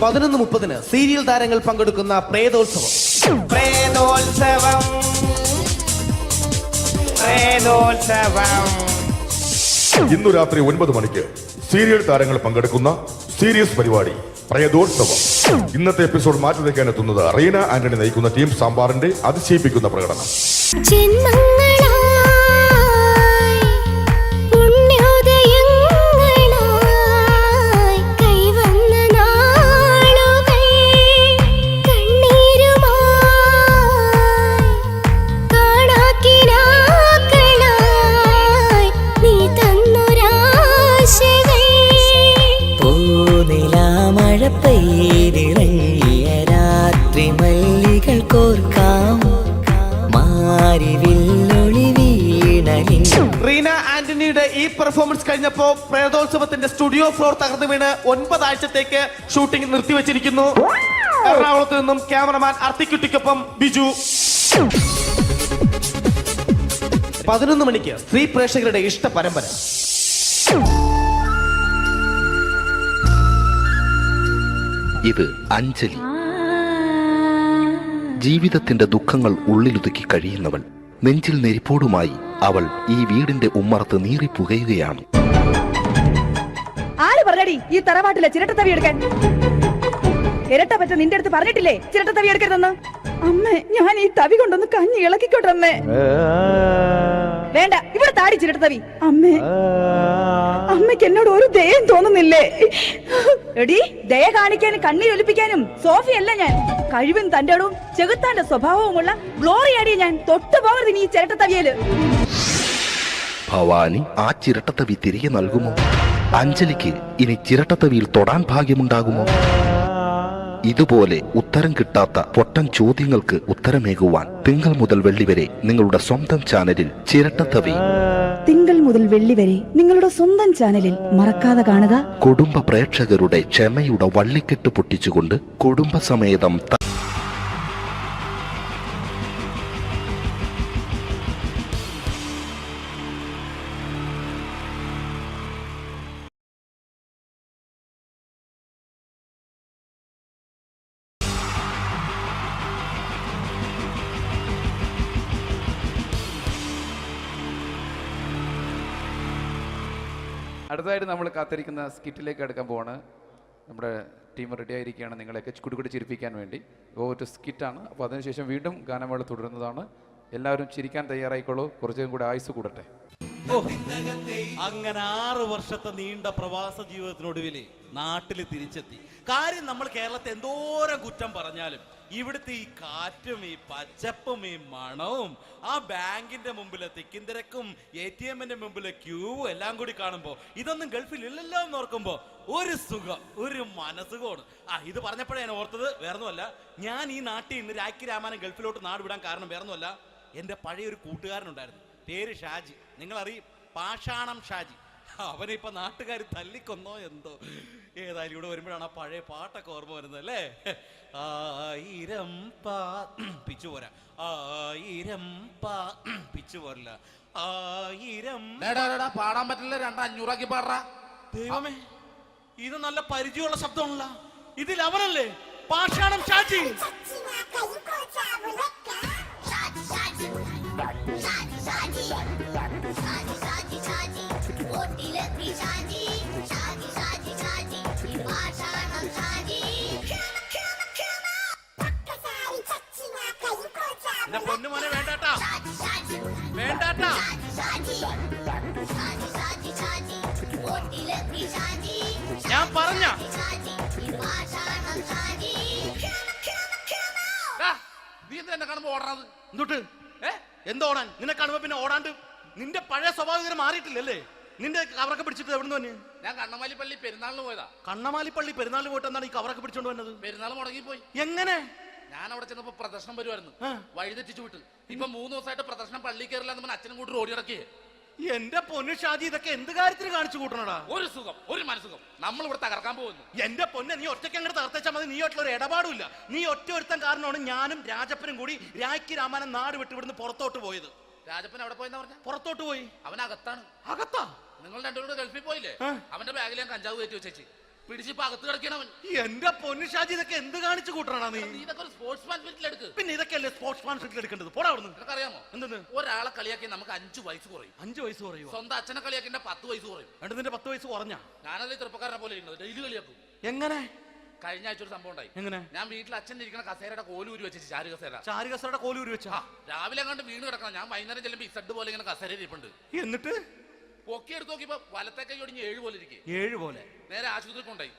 [SPEAKER 2] പതിനൊന്ന് 30 സീരിയൽ താരങ്ങൾ പങ്കെടുക്കുന്ന പ്രേതോത്സവം.
[SPEAKER 6] ഇന്നു രാത്രി 9 മണിക്ക് സീരിയൽ താരങ്ങൾ പങ്കെടുക്കുന്ന സീരിയസ് പരിപാടി പ്രേതോത്സവം. ഇന്നത്തെ എപ്പിസോഡ് മാറ്റി വയ്ക്കാൻ എത്തുന്നത് റീന ആന്റണി നയിക്കുന്ന ടീം സാമ്പാറിന്റെ അതിശയിപ്പിക്കുന്ന പ്രകടനം.
[SPEAKER 3] രാത്രി മല്ലികൾ കോർക്കാം മാരിവില്ലൊളി വീണലിൻ.
[SPEAKER 2] റീന ആന്റണിയുടെ ഈ പെർഫോമൻസ് കഴിഞ്ഞപ്പോ പ്രേതോത്സവത്തിന്റെ സ്റ്റുഡിയോ ഫ്ലോർ തകർന്നു വീണ് 9 ആഴ്ചത്തേക്ക് ഷൂട്ടിംഗ് നിർത്തിവെച്ചിരിക്കുന്നു. എറണാകുളത്ത് നിന്നും ക്യാമറമാൻ അർത്തിക്കുട്ടിക്കൊപ്പം ബിജു. 11 മണിക്ക് സ്ത്രീ പ്രേക്ഷകരുടെ ഇഷ്ട പരമ്പര.
[SPEAKER 14] ഇത് അഞ്ജലി. ജീവിതത്തിന്റെ ദുഃഖങ്ങൾ ഉള്ളിലൊതുക്കി കഴിയുന്നവൾ. നെഞ്ചിൽ നെരിപ്പോടുമായി അവൾ ഈ വീടിന്റെ ഉമ്മറത്ത് നീറിപ്പുകയുകയാണ്.
[SPEAKER 13] ആര് പറഞ്ഞടി ഈ തറവാട്ടിലെ ചിരട്ടത്തവി എടുക്കാൻ? ഇരട്ട പറ്റ നിന്റെ അടുത്ത് പറഞ്ഞിട്ടില്ലേ ചിരട്ടത്തവി എടുക്കരുതെന്ന്? അമ്മേ, ഞാൻ ഈ തവി കൊണ്ടൊന്ന് കഞ്ഞി ഇളക്കിക്കോട്ടെ അമ്മേ. വേണ്ട, ഇവിടെ താടി ചിരട്ടത്തവി. അമ്മേ, അമ്മയ്ക്ക് എന്നോട് ഒരു ദയം തോന്നുന്നില്ലേ? എടി, ദയ കാണിക്കാനും കണ്ണീരൊലിപ്പിക്കാനും സോഫിയല്ല ഞാൻ. കഴിവും തന്റെ ഇടവും ചെകുത്താന്റെ സ്വഭാവവുമുള്ള ഗ്ലോറിയാടി ഞാൻ. തൊട്ടുപോകരുത് നീ ചിരട്ടത്തവിയല്.
[SPEAKER 14] ഭവാനി ആ ചിരട്ടത്തവി തിരികെ നൽകുമോ? അഞ്ജലിക്ക് ഇനി ചിരട്ടത്തവിയിൽ തൊടാൻ ഭാഗ്യമുണ്ടാകുമോ? ഇതുപോലെ ഉത്തരം കിട്ടാത്ത പൊട്ടൻ ചോദ്യങ്ങൾക്ക് ഉത്തരമേകുവാൻ തിങ്കൾ മുതൽ വെള്ളി വരെ നിങ്ങളുടെ സ്വന്തം ചാനലിൽ ചിരട്ടത്തവി.
[SPEAKER 13] തിങ്കൾ മുതൽ വെള്ളി വരെ നിങ്ങളുടെ സ്വന്തം ചാനലിൽ മറക്കാതെ കാണുക.
[SPEAKER 14] കുടുംബ പ്രേക്ഷകരുടെ ക്ഷമയുടെ വള്ളിക്കെട്ട് പൊട്ടിച്ചുകൊണ്ട് കുടുംബസമേതം
[SPEAKER 15] അടുത്തതായിട്ട് നമ്മൾ കാത്തിരിക്കുന്ന സ്കിറ്റിലേക്ക് എടുക്കാൻ പോവാണ്. നമ്മുടെ ടീം റെഡി ആയിരിക്കുകയാണ് നിങ്ങളെയൊക്കെ കുടുകുടി ചിരിപ്പിക്കാൻ വേണ്ടി. ഒരു സ്കിറ്റാണ്. അപ്പോൾ അതിനുശേഷം വീണ്ടും ഗാനമേള തുടരുന്നതാണ്. എല്ലാവരും ചിരിക്കാൻ തയ്യാറായിക്കോളൂ. കുറച്ചും കൂടെ ആയുസ് കൂടട്ടെ.
[SPEAKER 2] അങ്ങനെ 6 വർഷത്തെ നീണ്ട പ്രവാസ ജീവിതത്തിനൊടുവിൽ നാട്ടിൽ തിരിച്ചെത്തി. കാര്യം നമ്മൾ കേരളത്തെ എന്തോരം കുറ്റം പറഞ്ഞാലും ഇവിടുത്തെ ഈ കാറ്റും ഈ പച്ചപ്പും ഈ മണവും ആ ബാങ്കിന്റെ മുമ്പിലെ തിക്കും തിരക്കും ATM-ന്റെ മുമ്പിലെ ക്യൂവും എല്ലാം കൂടി കാണുമ്പോൾ ഇതൊന്നും ഗൾഫിൽ ഇല്ലല്ലോ എന്ന് ഓർക്കുമ്പോൾ ഒരു സുഖം, ഒരു മനസുഖമാണ്. ഇത് പറഞ്ഞപ്പോഴേ ഞാൻ ഓർത്തത് വേറൊന്നുമല്ല, ഞാൻ ഈ നാട്ടിൽ നിന്ന് രാഖി രാമാനം ഗൾഫിലോട്ട് നാട് വിടാൻ കാരണം വേറൊന്നുമല്ല, എൻ്റെ പഴയ ഒരു കൂട്ടുകാരനുണ്ടായിരുന്നു, പേര് ഷാജി. നിങ്ങളറിയും, പാഷാണം ഷാജി. അവനിപ്പോ നാട്ടുകാർ തല്ലിക്കൊന്നോ എന്തോ. ഏതായാലും ഇവിടെ വരുമ്പോഴാണ് ആ പഴയ പാട്ടൊക്കെ ഓർമ്മ വരുന്നത് അല്ലേ. 1000 പിച്ചു പോരാ, 1000 പിച്ചു പോരില്ല, 1000 പാടാൻ പറ്റില്ല. 200 പാടാ. ദൈവമേ, ഇത് നല്ല പരിചയമുള്ള ശബ്ദമാണല്ലോ. ഇതിൽ അവനല്ലേ പാഷാണം ഷാജി. പൊന്നുമോനെ വേണ്ടാട്ടാ, വേണ്ടാട്ടാ. ഞാൻ പറഞ്ഞ നീ എന്താ കാണുമ്പോ ഓടാത്? എന്തൊട്ട് എന്തോടാൻ? നിന്നെ കാണുമ്പോ പിന്നെ ഓടാണ്ട് നിന്റെ പഴയ സ്വഭാവം മാറിയിട്ടില്ലല്ലേ? നിന്റെ കവറൊക്കെ പിടിച്ചിട്ട് എവിടെ നിന്ന്?
[SPEAKER 16] ഞാൻ കണ്ണമാലിപ്പള്ളി പെരുന്നാളിന് പോയതാ.
[SPEAKER 2] കണ്ണമാലിപ്പള്ളി പെരുന്നാളിന് പോയിട്ട് എന്താണ് ഈ കവറൊക്കെ പിടിച്ചോണ്ട് വന്നത്?
[SPEAKER 16] പെരുന്നാൾ മുടങ്ങിപ്പോയി.
[SPEAKER 2] എങ്ങനെ?
[SPEAKER 16] ഞാൻ അവിടെ ചെന്നപ്പോ പ്രദർശനം വരുമായിരുന്നു, വഴിതെറ്റിച്ചു വിട്ട്. ഇപ്പൊ 3 ദിവസമായിട്ട് പ്രദർശനം പള്ളി കയറില്ല എന്ന് അച്ഛനും കൂട്ടി ഓടി നടക്കിയേ.
[SPEAKER 2] എന്റെ പൊന്നു ഷാജി, ഇതൊക്കെ എന്ത് കാര്യത്തിന് കാണിച്ചു കൂട്ടണടാ?
[SPEAKER 16] ഒരു സുഖം, ഒരു മനസുഖം. നമ്മൾ ഇവിടെ തകർക്കാൻ പോകുന്നു.
[SPEAKER 2] എന്റെ പൊന്നെ, നീ ഒറ്റയ്ക്ക് അങ്ങോട്ട് തകർത്തേച്ചാൽ മതി. നീ ഒട്ടുള്ള ഒരു ഇടപാടില്ല. നീ ഒറ്റ ഒരുത്തൻ കാരണമാണ് ഞാനും രാജപ്പനും കൂടി രാഖി രാമാനം നാട് വിട്ട് ഇവിടുന്ന് പുറത്തോട്ട് പോയത്.
[SPEAKER 16] രാജപ്പൻ എവിടെ പോയെന്നാ പറഞ്ഞ?
[SPEAKER 2] പുറത്തോട്ട് പോയി.
[SPEAKER 16] അവനകത്താണ്.
[SPEAKER 2] അകത്താ?
[SPEAKER 16] നിങ്ങൾ രണ്ടുപേരും ഗൾഫിൽ പോയില്ലേ? അവന്റെ ബാഗിൽ ഞാൻ കഞ്ചാവ് കയറ്റി വെച്ചേച്ച് പിടിച്ചിപ്പോ അകത്ത് കിടക്കണവൻ.
[SPEAKER 2] എന്റെ പൊന്നു ഷാജി, ഇതൊക്കെ എന്ത് കാണിച്ചു കൂട്ടണ നീ?
[SPEAKER 16] ഇതൊക്കെ ഒരു സ്പോർട്സ്മാൻ സ്പിരിറ്റിൽ എടുക്ക്.
[SPEAKER 2] പിന്നെ ഇതൊക്കെയല്ലേ സ്പോർട്സ്മാൻ സ്പിരിറ്റിൽ എടുക്കേണ്ടത്? പോടാ അവിടുന്ന്.
[SPEAKER 16] നിനക്കറിയാമോ
[SPEAKER 2] എന്തെന്ന്?
[SPEAKER 16] ഒരാളെ കളിയാക്കി നമുക്ക് 5 വയസ്സ് കുറയും.
[SPEAKER 2] 5 വയസ്സ് കുറയും?
[SPEAKER 16] സ്വന്തം അച്ഛനെ കളിയാക്കി 10 വയസ്സ് കുറയും.
[SPEAKER 2] എന്നിട്ട് നിന്റെ 10 വയസ്സ് കുറഞ്ഞ?
[SPEAKER 16] ഞാനത് ചെറുപ്പക്കാരനെ പോലെ ഇരിക്കുന്നത്, ഡെയിലി കളിയാക്കും.
[SPEAKER 2] എങ്ങനെ?
[SPEAKER 16] കഴിഞ്ഞ ആഴ്ച ഒരു സംഭവം ഉണ്ടായി.
[SPEAKER 2] എങ്ങനെ?
[SPEAKER 16] ഞാൻ വീട്ടിൽ അച്ഛൻ ഇരിക്കുന്ന കസേരയുടെ കോലൂരി വെച്ചു. ചാരു
[SPEAKER 2] കസേരയുടെ കോലൂരി വെച്ചാ?
[SPEAKER 16] രാവിലെ കണ്ട് വീണ് കിടക്കണം. ഞാൻ വൈകുന്നേരം ചെല്ലുമ്പോ ഇസഡ് പോലെ ഇങ്ങനെ കസേര ഇരിപ്പുണ്ട്.
[SPEAKER 2] എന്നിട്ട്
[SPEAKER 16] പൊക്കി എടുത്ത് നോക്കിയപ്പോ വലത്തെ കൈ ഒടിഞ്ഞ് 7 പോലെ ഇരിക്കും.
[SPEAKER 2] 7 പോലെ?
[SPEAKER 16] നേരെ ആശുപത്രി കൊണ്ടായി.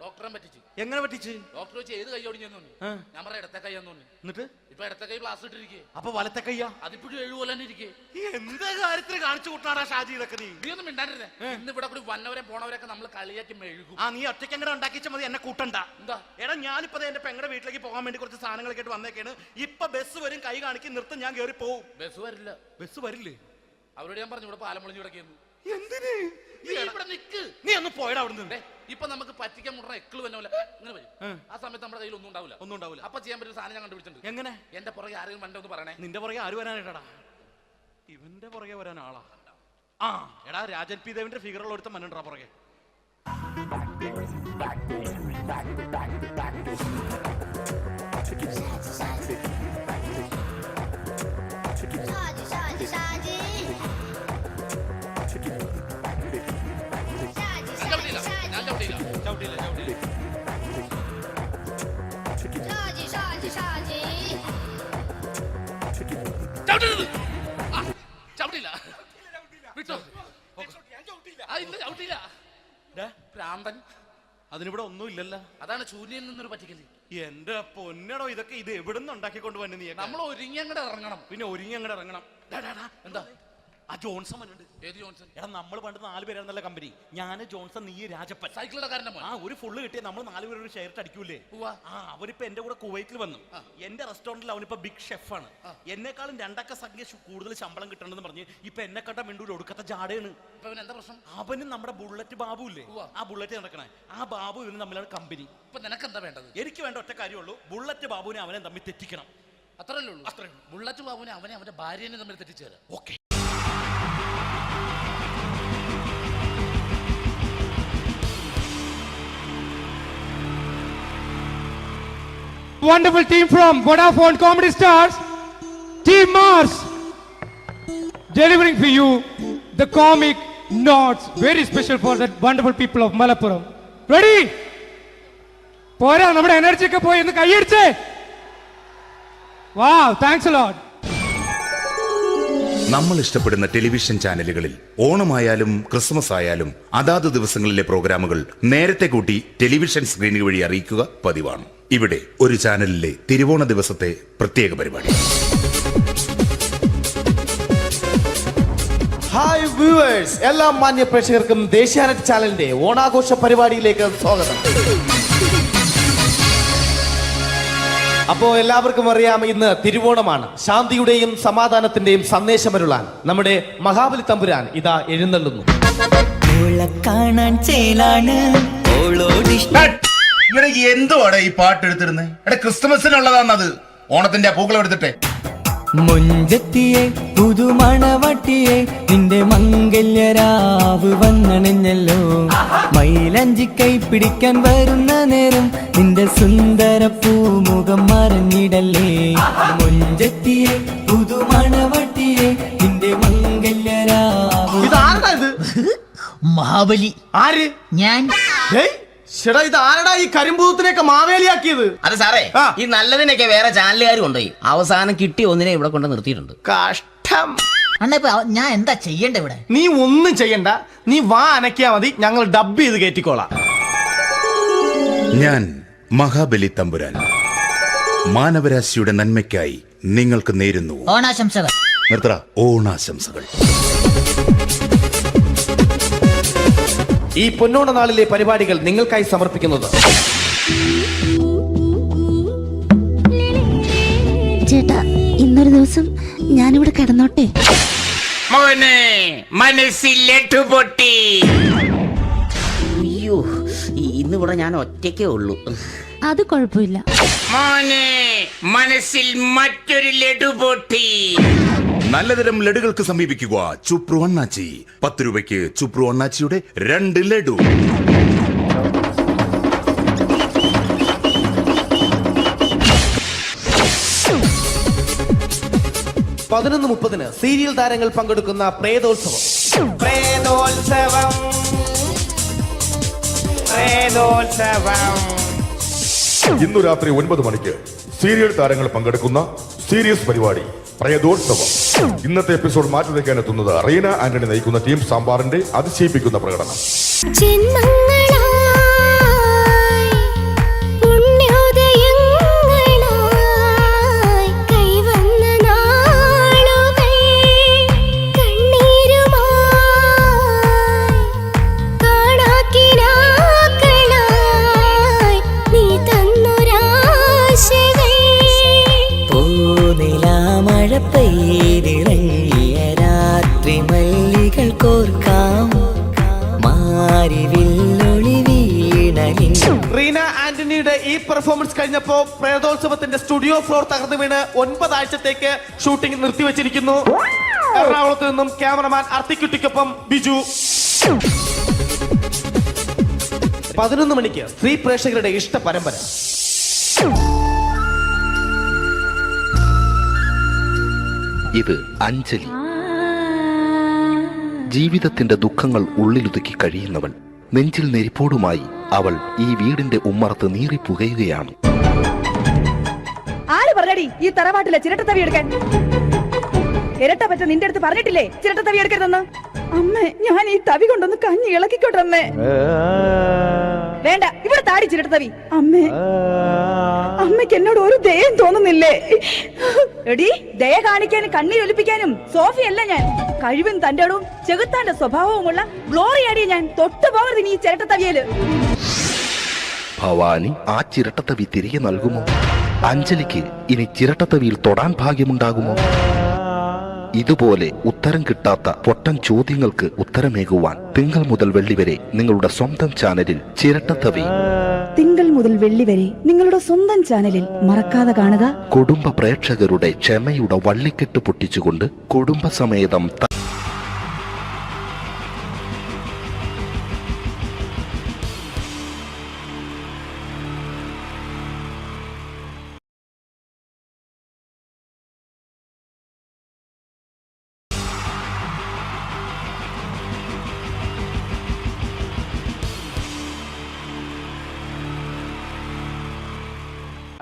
[SPEAKER 16] ഡോക്ടറെ പറ്റിച്ചു.
[SPEAKER 2] എങ്ങനെ പറ്റിച്ച്?
[SPEAKER 16] ഡോക്ടർ വെച്ച് ഏത് കൈ ഒടിഞ്ഞെന്നു? ഞാൻ പറയാം ഇടത്തെ കൈ എന്ന്.
[SPEAKER 2] എന്നിട്ട്
[SPEAKER 16] ഇപ്പൊ ഇടത്തെ കൈ പ്ലാസ്റ്റർ ഇട്ടിരിക്കേ.
[SPEAKER 2] അപ്പൊ വലത്തെ കൈയാ?
[SPEAKER 16] അതിപ്പോഴും 7 പോലെ തന്നെ ഇരിക്കേ.
[SPEAKER 2] എന്ത് കാര്യത്തിന് കാണിച്ചു കൂട്ടാടാ ഷാജി ഇതൊക്കെ?
[SPEAKER 16] നീ ഒന്നും മിണ്ടാണ്ടിരുന്നേ. ഇന്ന് ഇവിടെ കൂടി വന്നവരെ പോണവരൊക്കെ നമ്മൾ കളിയാക്കി മെഴുകും.
[SPEAKER 2] നീ ഒറ്റയ്ക്ക് അങ്ങനെ ഉണ്ടാക്കിച്ച മതി, എന്നെ കൂട്ടണ്ട. എന്താ? എടാ, ഞാനിപ്പോ എന്റെ പെങ്ങളുടെ വീട്ടിലേക്ക് പോകാൻ വേണ്ടി കുറച്ച് സാധനങ്ങളൊക്കെ ആയിട്ട് വന്നേക്കാണ്. ഇപ്പൊ ബസ് വരും, കൈ കാണിക്കും, നിർത്തും, ഞാൻ കയറി പോവും.
[SPEAKER 16] ബസ് വരില്ല.
[SPEAKER 2] ബസ് വരില്ലേ?
[SPEAKER 16] അവരോട് ഞാൻ പറഞ്ഞു ഇവിടെ പാലം പൊളിഞ്ഞു കിടക്കുന്നു.
[SPEAKER 2] എന്തിന്?
[SPEAKER 16] ഇവിടെ നിക്ക്.
[SPEAKER 2] നീ ഒന്ന് പോയടാ അവിടുന്ന്.
[SPEAKER 16] ഇപ്പൊ നമുക്ക് പറ്റിക്കാൻ മുടണ എക്കിള് തന്നെ ഇങ്ങനെ വരും. ആ സമയത്ത് നമ്മുടെ കയ്യിൽ ഒന്നും ഉണ്ടാവില്ല. അപ്പൊ ചെയ്യാൻ പറ്റുന്ന സാധനം ഞാൻ കണ്ടുപിടിച്ചിട്ടുണ്ട്.
[SPEAKER 2] എങ്ങനെ?
[SPEAKER 16] എന്റെ പുറകെ ആരെങ്കിലും വണ്ടി ഒന്ന് പറയണേ.
[SPEAKER 2] നിന്റെ പുറകെ ആര് വരാനായിട്ടാ? ഇവന്റെ പുറകെ വരാൻ ആളാ? എടാ, രാജൻ പി ദേവിന്റെ ഫിഗറുള്ള ഒരുത്ത മനുണ്ടാ പുറകെ. അതിനിവിടെ ഒന്നും ഇല്ലല്ലോ.
[SPEAKER 16] അതാണ് ശൂന്യയിൽ നിന്നൊരു പറ്റിക്കല്.
[SPEAKER 2] എന്റെ പൊന്നടോ, ഇതൊക്കെ ഇത് എവിടുന്ന് ഉണ്ടാക്കിക്കൊണ്ട് വന്നു? നീ
[SPEAKER 16] നമ്മൾ ഒരുങ്ങി അങ്ങോട്ട് ഇറങ്ങണം.
[SPEAKER 2] പിന്നെ ഒരുങ്ങി അങ്ങോട്ട് ഇറങ്ങണം.
[SPEAKER 16] എന്താ?
[SPEAKER 2] ആ ജോൺസൺ വന്നുണ്ട്.
[SPEAKER 16] ഏത് ജോൺസൺ?
[SPEAKER 2] എടാ, നമ്മൾ പണ്ട് 4 പേരായിരുന്നല്ല കമ്പനി. ഞാന്, ജോൺസൺ, നീ, രാജപ്പൻ.
[SPEAKER 16] സൈക്കിളുടെ കാരന്റെ മോൻ.
[SPEAKER 2] ഒരു ഫുള്ള് കിട്ടിയ നമ്മൾ 4 പേര് ഒരു ഷെയർ അടിക്കൂലേ? അവനിപ്പോ എന്റെ കൂടെ കുവൈറ്റിൽ വന്നു. എന്റെ റെസ്റ്റോറന്റിൽ അവനിപ്പോ ബിഗ് ഷെഫാണ്. എന്നെക്കാളും 2 അക്ക സംഖ്യ കൂടുതൽ ശമ്പളം കിട്ടണമെന്ന് പറഞ്ഞ് ഇപ്പൊ എന്നെക്കാട്ട മിണ്ടൂര് ഒടുക്കത്തെ ജാടയാണ്.
[SPEAKER 16] എന്താ പ്രശ്നം?
[SPEAKER 2] അവനും നമ്മുടെ ബുള്ളറ്റ് ബാബു ഇല്ലേ, ആ ബുള്ളറ്റ് നടക്കണേ, ആ ബാബു ഇവനും തമ്മിലാണ് കമ്പനി.
[SPEAKER 16] ഇപ്പൊ നിനക്ക് എന്താ വേണ്ടത്?
[SPEAKER 2] എനിക്ക് വേണ്ട ഒറ്റ കാര്യമുള്ളൂ, ബുള്ളറ്റ് ബാബുവിനെ അവനെ തമ്മിൽ തെറ്റിക്കണം.
[SPEAKER 16] അത്രയല്ലേ ഉള്ളൂ? അത്രേ. ബുള്ളറ്റ് ബാബുവിനെ അവനെ അവന്റെ ഭാര്യനെ തമ്മിൽ തെറ്റിച്ചു തരാം.
[SPEAKER 2] Okay.
[SPEAKER 10] Wonderful team from Vodafone Comedy Stars, Team Mars, delivering for you the comic notes very special for that wonderful people of Malappuram. Ready? പോരാ, നമ്മുടെ എനർജി ഒക്കെ പോയി ഒന്ന് കൈയടിച്ചേ. Wow, thanks a lot.
[SPEAKER 11] നമ്മൾ ഇഷ്ടപ്പെടുന്ന ടെലിവിഷൻ ചാനലുകളിൽ ഓണമായാലും ക്രിസ്മസ് ആയാലും അതാത് ദിവസങ്ങളിലെ പ്രോഗ്രാമുകൾ നേരത്തെ കൂട്ടി ടെലിവിഷൻ സ്ക്രീനുകൾ വഴി അറിയിക്കുക പതിവാണ്. ഇവിടെ ഒരു ചാനലിലെ തിരുവോണ ദിവസത്തെ പ്രത്യേക പരിപാടി.
[SPEAKER 2] ഹായ് വ്യൂവേഴ്സ്, എല്ലാ മാന്യ പ്രേക്ഷകർക്കും ദേശീയാനെറ്റ് ചാനലിന്റെ ഓണാഘോഷ പരിപാടിയിലേക്ക് സ്വാഗതം. അപ്പോ എല്ലാവർക്കും അറിയാം, ഇന്ന് തിരുവോണമാണ്. ശാന്തിയുടെയും സമാധാനത്തിന്റെയും സന്ദേശമരുളാൻ നമ്മുടെ മഹാബലി തമ്പുരാൻ ഇതാ എഴുന്നള്ളുന്നു.
[SPEAKER 3] കാണാൻ ചേലാണ്
[SPEAKER 11] എന്തുവാടെ ഈ പാട്ട് എടുത്തിരുന്നത്? ക്രിസ്മസിനുള്ളതാണത്. ഓണത്തിന്റെ പൂക്കളം എടുത്തിട്ടെ.
[SPEAKER 3] മുഞ്ചത്തിയെ പുതുമണവട്ടിയെ നിന്റെ മംഗല്യരാവ് വന്നണഞ്ഞല്ലോ. മൈലഞ്ചി കൈ പിടിക്കാൻ വരുന്ന നേരം നിന്റെ സുന്ദര പൂമുഖം മറഞ്ഞിടല്ലേ. മുഞ്ചത്തിയെ പുതുമണവട്ടിയെ നിന്റെ മംഗല്യരാവ്.
[SPEAKER 2] ഇതാരടാ ഇത്?
[SPEAKER 12] മഹാബലി.
[SPEAKER 2] ആര്?
[SPEAKER 12] ഞാൻ.
[SPEAKER 2] ചേട്ടാ, ഇത് ആരടാ ഈ കരിമ്പൂത്തിനെയൊക്കെ മാവേലിയാക്കിയത്?
[SPEAKER 12] അത് സാറേ, ഈ നല്ലതിനൊക്കെ വേറെ ചാനലുകാർ കൊണ്ടുപോയി അവസാനം കിട്ടി ഒന്നിനെ ഇവിടെ കൊണ്ട് നിർത്തിയിട്ടുണ്ട്.
[SPEAKER 2] കഷ്ടം.
[SPEAKER 12] അണ്ണ ഇപ്പൊ ഞാൻ എന്താ ചെയ്യണ്ട ഇവിടെ?
[SPEAKER 2] നീ ഒന്നും ചെയ്യണ്ട, നീ വാ അനക്കിയാ മതി, ഞങ്ങൾ ഡബ് ചെയ്ത് കയറ്റിക്കോളാം.
[SPEAKER 11] ഞാൻ മഹാബലി തമ്പുരാൻ മാനവരാശിയുടെ നന്മയ്ക്കായി നിങ്ങൾക്ക് നേരുന്നു
[SPEAKER 12] ഓണാശംസകൾ.
[SPEAKER 11] നിർത്തറ. ഓണാശംസകൾ.
[SPEAKER 2] ഈ പൊന്നോണ നാളിലെ പരിപാടികൾ നിങ്ങൾക്കായി സമർപ്പിക്കുന്നത്
[SPEAKER 17] ചേട്ടാ, ഇന്നൊരു ദിവസം ഞാനിവിടെ കിടന്നോട്ടെ.
[SPEAKER 12] മോനെ മനസ്സിലെട്ടു പൊട്ടി. അയ്യോ, ഇന്നിവിടെ ഞാൻ ഒറ്റയ്ക്കേ ഉള്ളൂ.
[SPEAKER 17] അത് കുഴപ്പമില്ല.
[SPEAKER 12] മോനെ മനസ്സിൽ മറ്റൊരു ലഡു പൊട്ടി.
[SPEAKER 11] നല്ലതരം ലഡുകൾക്ക് സമീപിക്കുക ചുപ്രു അണ്ണാച്ചി. 10 രൂപയ്ക്ക് ചുപ്രു അണ്ണാച്ചിയുടെ 2 ലഡു.
[SPEAKER 2] (11:30) സീരിയൽ താരങ്ങൾ പങ്കെടുക്കുന്ന പ്രേതോത്സവം.
[SPEAKER 6] ഇന്നു രാത്രി 9 മണിക്ക് സീരിയൽ താരങ്ങൾ പങ്കെടുക്കുന്ന സീരിയസ് പരിപാടി പ്രേതോത്സവം. ഇന്നത്തെ എപ്പിസോഡ് മാറ്റി വയ്ക്കാൻ എത്തുന്നത് റീന ആന്റണി നയിക്കുന്ന ടീം സാമ്പാറിന്റെ അതിശയിപ്പിക്കുന്ന പ്രകടനം.
[SPEAKER 3] രാത്രി മല്ലികൾ കോർക്കാം
[SPEAKER 2] റീന ആന്റണിയുടെ ഈ പെർഫോമൻസ് കഴിഞ്ഞപ്പോ പ്രേതോത്സവത്തിന്റെ സ്റ്റുഡിയോ ഫ്ലോർ തകർന്നു വീണ് 9 ആഴ്ചത്തേക്ക് ഷൂട്ടിംഗ് നിർത്തിവെച്ചിരിക്കുന്നു. എറണാകുളത്ത് നിന്നും ക്യാമറമാൻ അർത്തിക്കുട്ടിക്കൊപ്പം ബിജു. 11 മണിക്ക് സ്ത്രീ പ്രേക്ഷകരുടെ ഇഷ്ട പരമ്പര.
[SPEAKER 14] ഇത് അഞ്ജലി. ജീവിതത്തിന്റെ ദുഃഖങ്ങൾ ഉള്ളിലുതുക്കി കഴിയുന്നവൾ. നെഞ്ചിൽ നെരിപ്പോടുമായി അവൾ ഈ വീടിന്റെ ഉമ്മറത്ത് നീറിപ്പുകയുകയാണ്.
[SPEAKER 13] ആര് പറഞ്ഞടി ഈ തറവാട്ടിലെ ചിരട്ടത്തവി എടുക്കാൻ? ഇരട്ട പറ്റ നിന്റെ അടുത്ത് പറഞ്ഞിട്ടില്ലേ ചിരട്ടത്തവി എടുക്കരുതെന്ന്? അമ്മേ, ഞാൻ ഈ തവി കൊണ്ടൊന്ന് കഞ്ഞി ഇളക്കിക്കോട്ടെ അമ്മേ. വേണ്ട, ഇവിടെ താടി ചിരട്ടത്തവി. അമ്മേ, അമ്മയ്ക്ക് എന്നോട് ഒരു ദയം തോന്നുന്നില്ലേ? എടി, ദയ കാണിക്കാനും കണ്ണീരൊലിപ്പിക്കാനും സോഫിയല്ല ഞാൻ. കഴിവും തന്റെ ഇടവും ചെകുത്താന്റെ സ്വഭാവവുമുള്ള ഗ്ലോറിയാടിയ ഞാൻ. തൊട്ടുപോകരുത് നീ ചിരട്ടത്തവിയല്.
[SPEAKER 14] ഭവാനി ആ ചിരട്ടത്തവി തിരികെ നൽകുമോ? അഞ്ജലിക്ക് ഇനി ചിരട്ടത്തവിയിൽ തൊടാൻ ഭാഗ്യമുണ്ടാകുമോ? ഇതുപോലെ ഉത്തരം കിട്ടാത്ത പൊട്ടൻ ചോദ്യങ്ങൾക്ക് ഉത്തരമേകുവാൻ തിങ്കൾ മുതൽ വെള്ളി വരെ നിങ്ങളുടെ സ്വന്തം ചാനലിൽ ചിരട്ടത്തവി.
[SPEAKER 13] തിങ്കൾ മുതൽ വെള്ളി വരെ നിങ്ങളുടെ സ്വന്തം ചാനലിൽ മറക്കാതെ കാണുക.
[SPEAKER 14] കുടുംബ പ്രേക്ഷകരുടെ ക്ഷമയുടെ വള്ളിക്കെട്ട് പൊട്ടിച്ചുകൊണ്ട് കുടുംബസമേതം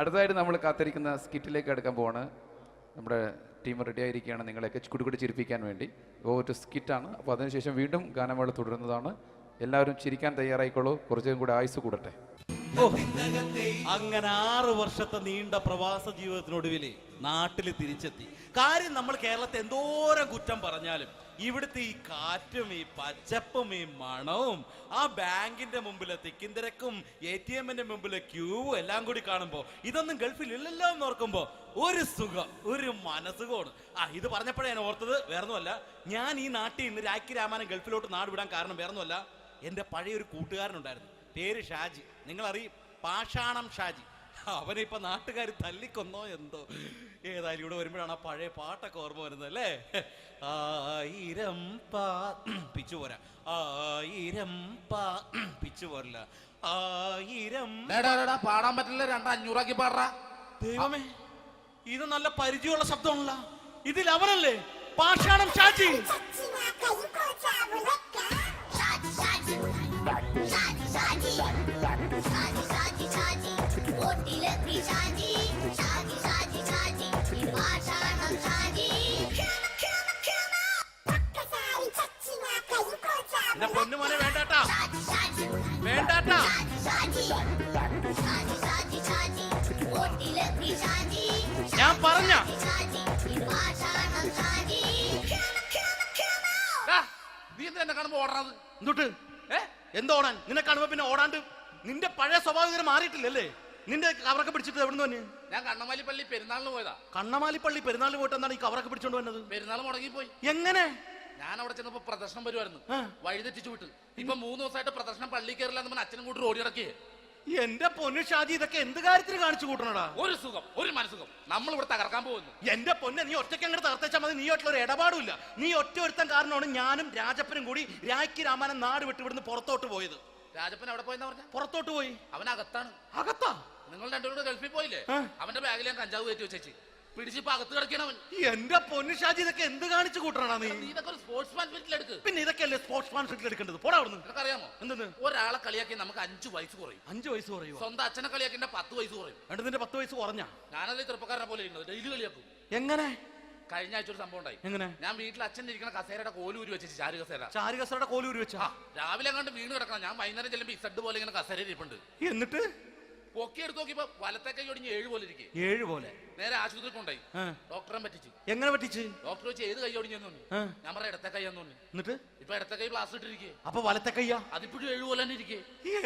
[SPEAKER 15] അടുത്തതായിട്ട് നമ്മൾ കാത്തിരിക്കുന്ന സ്കിറ്റിലേക്ക് അടുക്കാൻ പോവാണ്. നമ്മുടെ ടീം റെഡി ആയിരിക്കുകയാണ് നിങ്ങളെയൊക്കെ കുടുകുടി ചിരിപ്പിക്കാൻ വേണ്ടി. ഒരു സ്കിറ്റാണ്, അപ്പോൾ അതിനുശേഷം വീണ്ടും ഗാനമേള തുടരുന്നതാണ്. എല്ലാവരും ചിരിക്കാൻ തയ്യാറായിക്കോളൂ. കുറച്ചും കൂടെ ആയുസ് കൂടട്ടെ.
[SPEAKER 1] അങ്ങനെ 6 വർഷത്തെ നീണ്ട പ്രവാസ ജീവിതത്തിനൊടുവിൽ നാട്ടിൽ തിരിച്ചെത്തി. കാര്യം നമ്മൾ കേരളത്തെ എന്തോരം കുറ്റം പറഞ്ഞാലും ഇവിടുത്തെ ഈ കാറ്റും ഈ പച്ചപ്പും ഈ മണവും ആ ബാങ്കിന്റെ മുമ്പിലെ തിക്കും തിരക്കും ATM-ന്റെ മുമ്പിലെ ക്യൂവും എല്ലാം കൂടി കാണുമ്പോ ഇതൊന്നും ഗൾഫിൽ ഇല്ലല്ലോ എന്ന് ഓർക്കുമ്പോ ഒരു സുഖം, ഒരു മനസ്സുഖമാണ്. ഇത് പറഞ്ഞപ്പോഴേ ഞാൻ ഓർത്തത് വേറൊന്നുമല്ല, ഞാൻ ഈ നാട്ടിൽ ഇന്ന് രാഖി രാമായണം ഗൾഫിലോട്ട് നാട് വിടാൻ കാരണം വേറൊന്നുമല്ല, എൻ്റെ പഴയൊരു കൂട്ടുകാരനുണ്ടായിരുന്നു, പേര് ഷാജി. നിങ്ങളറിയും, പാഷാണം ഷാജി. അവനെ ഇപ്പൊ നാട്ടുകാർ തല്ലിക്കൊന്നോ എന്തോ. ഏതായാലും ഇവിടെ വരുമ്പോഴാണ് ആ പഴയ പാട്ടൊക്കെ ഓർമ്മ വരുന്നത് അല്ലേ. 1000 പിച്ചു പോരാ, 1000 പിച്ചു പോരില്ല, 1000
[SPEAKER 16] പാടാൻ പറ്റില്ല, 200 പാടാ.
[SPEAKER 1] ദൈവമേ, ഇത് നല്ല പരിചയമുള്ള ശബ്ദമാണല്ലോ. ഇതിൽ അവനല്ലേ പാഷാണം ഷാജി? പൊന്നുമോനെ വേണ്ടാട്ടാ, വേണ്ടാട്ടാ. ഞാൻ പറഞ്ഞ
[SPEAKER 16] നീ എന്താ എന്നെ കാണുമ്പോ ഓടാത്?
[SPEAKER 1] എന്തൊട്ട് എന്തോടാൻ? നിന്നെ കാണുമ്പോ പിന്നെ ഓടാണ്ട് നിന്റെ പഴയ സ്വഭാവം മാറിയിട്ടില്ലല്ലേ? നിന്റെ കവറൊക്കെ പിടിച്ചിട്ട് എവിടെ നിന്ന്?
[SPEAKER 16] ഞാൻ കണ്ണമാലി പള്ളി പെരുന്നാളിന് പോയതാ.
[SPEAKER 1] കണ്ണമാലി പള്ളി പെരുന്നാളിന് പോയിട്ട് എന്താണ് ഈ കവറൊക്കെ പിടിച്ചോണ്ട് വന്നത്?
[SPEAKER 16] പെരുന്നാൾ മുടങ്ങിപ്പോയി.
[SPEAKER 1] എങ്ങനെ?
[SPEAKER 16] ഞാൻ അവിടെ ചെന്നപ്പോ പ്രദർശനം വരുമായിരുന്നു, വഴിതെറ്റിച്ചു വിട്ട്. ഇപ്പൊ 3 ദിവസമായിട്ട് പ്രദർശനം പള്ളി കയറില്ല എന്ന് അച്ഛനും കൂട്ടി ഓടി ഇറക്കിയേ.
[SPEAKER 1] എന്റെ പൊന്നു ഷാജി, ഇതൊക്കെ എന്ത് കാര്യത്തിന് കാണിച്ചു കൂട്ടണടാ?
[SPEAKER 16] ഒരു സുഖം, ഒരു മനസ്സുഖം. നമ്മൾ ഇവിടെ തകർക്കാൻ പോകുന്നു.
[SPEAKER 1] എന്റെ പൊന്നെ, നീ ഒറ്റയ്ക്ക് അങ്ങോട്ട് തകർത്തേച്ചാൽ മതി. നീ ഒറ്റ ഒരു ഇടപാടുമില്ല. നീ ഒറ്റ ഒരുത്തൻ കാരണമാണ് ഞാനും രാജപ്പനും കൂടി രാഖി രാമായണം നാട് വിട്ട് ഇവിടുന്ന് പുറത്തോട്ട് പോയത്.
[SPEAKER 16] രാജപ്പൻ എവിടെ പോയെന്നാ പറഞ്ഞ?
[SPEAKER 1] പുറത്തോട്ട് പോയി.
[SPEAKER 16] അവനകത്താണ്.
[SPEAKER 1] അകത്താ?
[SPEAKER 16] നിങ്ങൾ രണ്ടുപേരും ഗൾഫിൽ പോയില്ലേ? അവന്റെ ബാഗിൽ ഞാൻ കഞ്ചാവ് കയറ്റി വെച്ചേച്ച് പിടിച്ചിപ്പോ അകത്ത് കിടക്കണവൻ.
[SPEAKER 1] എന്റെ പൊന്നു ഷാജി, ഇതൊക്കെ എന്ത് കാണിച്ചു കൂട്ടണ നീ?
[SPEAKER 16] ഇതൊക്കെ ഒരു സ്പോർട്സ്മാൻ ഫീൽഡിൽ എടുക്ക്.
[SPEAKER 1] പിന്നെ ഇതൊക്കെയല്ലേ സ്പോർട്സ്മാൻ ഫീൽഡിൽ എടുക്കേണ്ടത്? പോടാ അവിടുന്ന്.
[SPEAKER 16] നിനക്ക് അറിയാമോ എന്തെന്ന്? ഒരാളെ കളിയാക്കി നമുക്ക് 5 വയസ്സ് കുറയും.
[SPEAKER 1] 5 വയസ്സ് കുറയും?
[SPEAKER 16] സ്വന്തം അച്ഛനെ കളിയാക്കി 10 വയസ്സ് കുറയും.
[SPEAKER 1] എന്നിട്ട് നിന്റെ 10 വയസ്സ് കുറഞ്ഞ?
[SPEAKER 16] ഞാനത് ചെറുപ്പക്കാരനെ പോലെ ഇരുന്നത്, ഡെയിലി കളിയാക്കും.
[SPEAKER 1] എങ്ങനെ?
[SPEAKER 16] കഴിഞ്ഞ ആഴ്ച ഒരു സംഭവം ഉണ്ടായി.
[SPEAKER 1] എങ്ങനെ?
[SPEAKER 16] ഞാൻ വീട്ടിൽ അച്ഛൻ ഇരിക്കുന്ന കസേരയുടെ കോലൂരി വെച്ചു. ചാരു
[SPEAKER 1] കസേരയുടെ കോലൂരി വെച്ചാ?
[SPEAKER 16] രാവിലെ കണ്ട് വീണ് കിടക്കണം. ഞാൻ വൈകുന്നേരം ചെല്ലുമ്പോ ഇസഡ് പോലെ ഇങ്ങനെ കസേര ഇരിപ്പുണ്ട്.
[SPEAKER 1] എന്നിട്ട്
[SPEAKER 16] പൊക്കി എടുത്ത് നോക്കിയപ്പോ വലത്തെ കൈ ഒടിഞ്ഞ് 7 പോലെ ഇരിക്കും.
[SPEAKER 1] 7 പോലെ?
[SPEAKER 16] നേരെ ആശുപത്രി കൊണ്ടായി. ഡോക്ടറെ പറ്റിച്ചു.
[SPEAKER 1] എങ്ങനെ പറ്റിച്ച്?
[SPEAKER 16] ഡോക്ടർ വെച്ച് ഏത് കൈ ഒടിഞ്ഞെന്ന് പറഞ്ഞു. ഞാൻ പറയാം ഇടത്തെ കൈ എന്ന് പറഞ്ഞു.
[SPEAKER 1] എന്നിട്ട്
[SPEAKER 16] ഇപ്പൊ ഇടത്തെ കൈ പ്ലാസ്റ്റർ ഇട്ടിരിക്കേ.
[SPEAKER 1] അപ്പൊ വലത്തെ കയ്യാ?
[SPEAKER 16] അതിപ്പോഴും 7 പോലെ തന്നെ ഇരിക്കേ.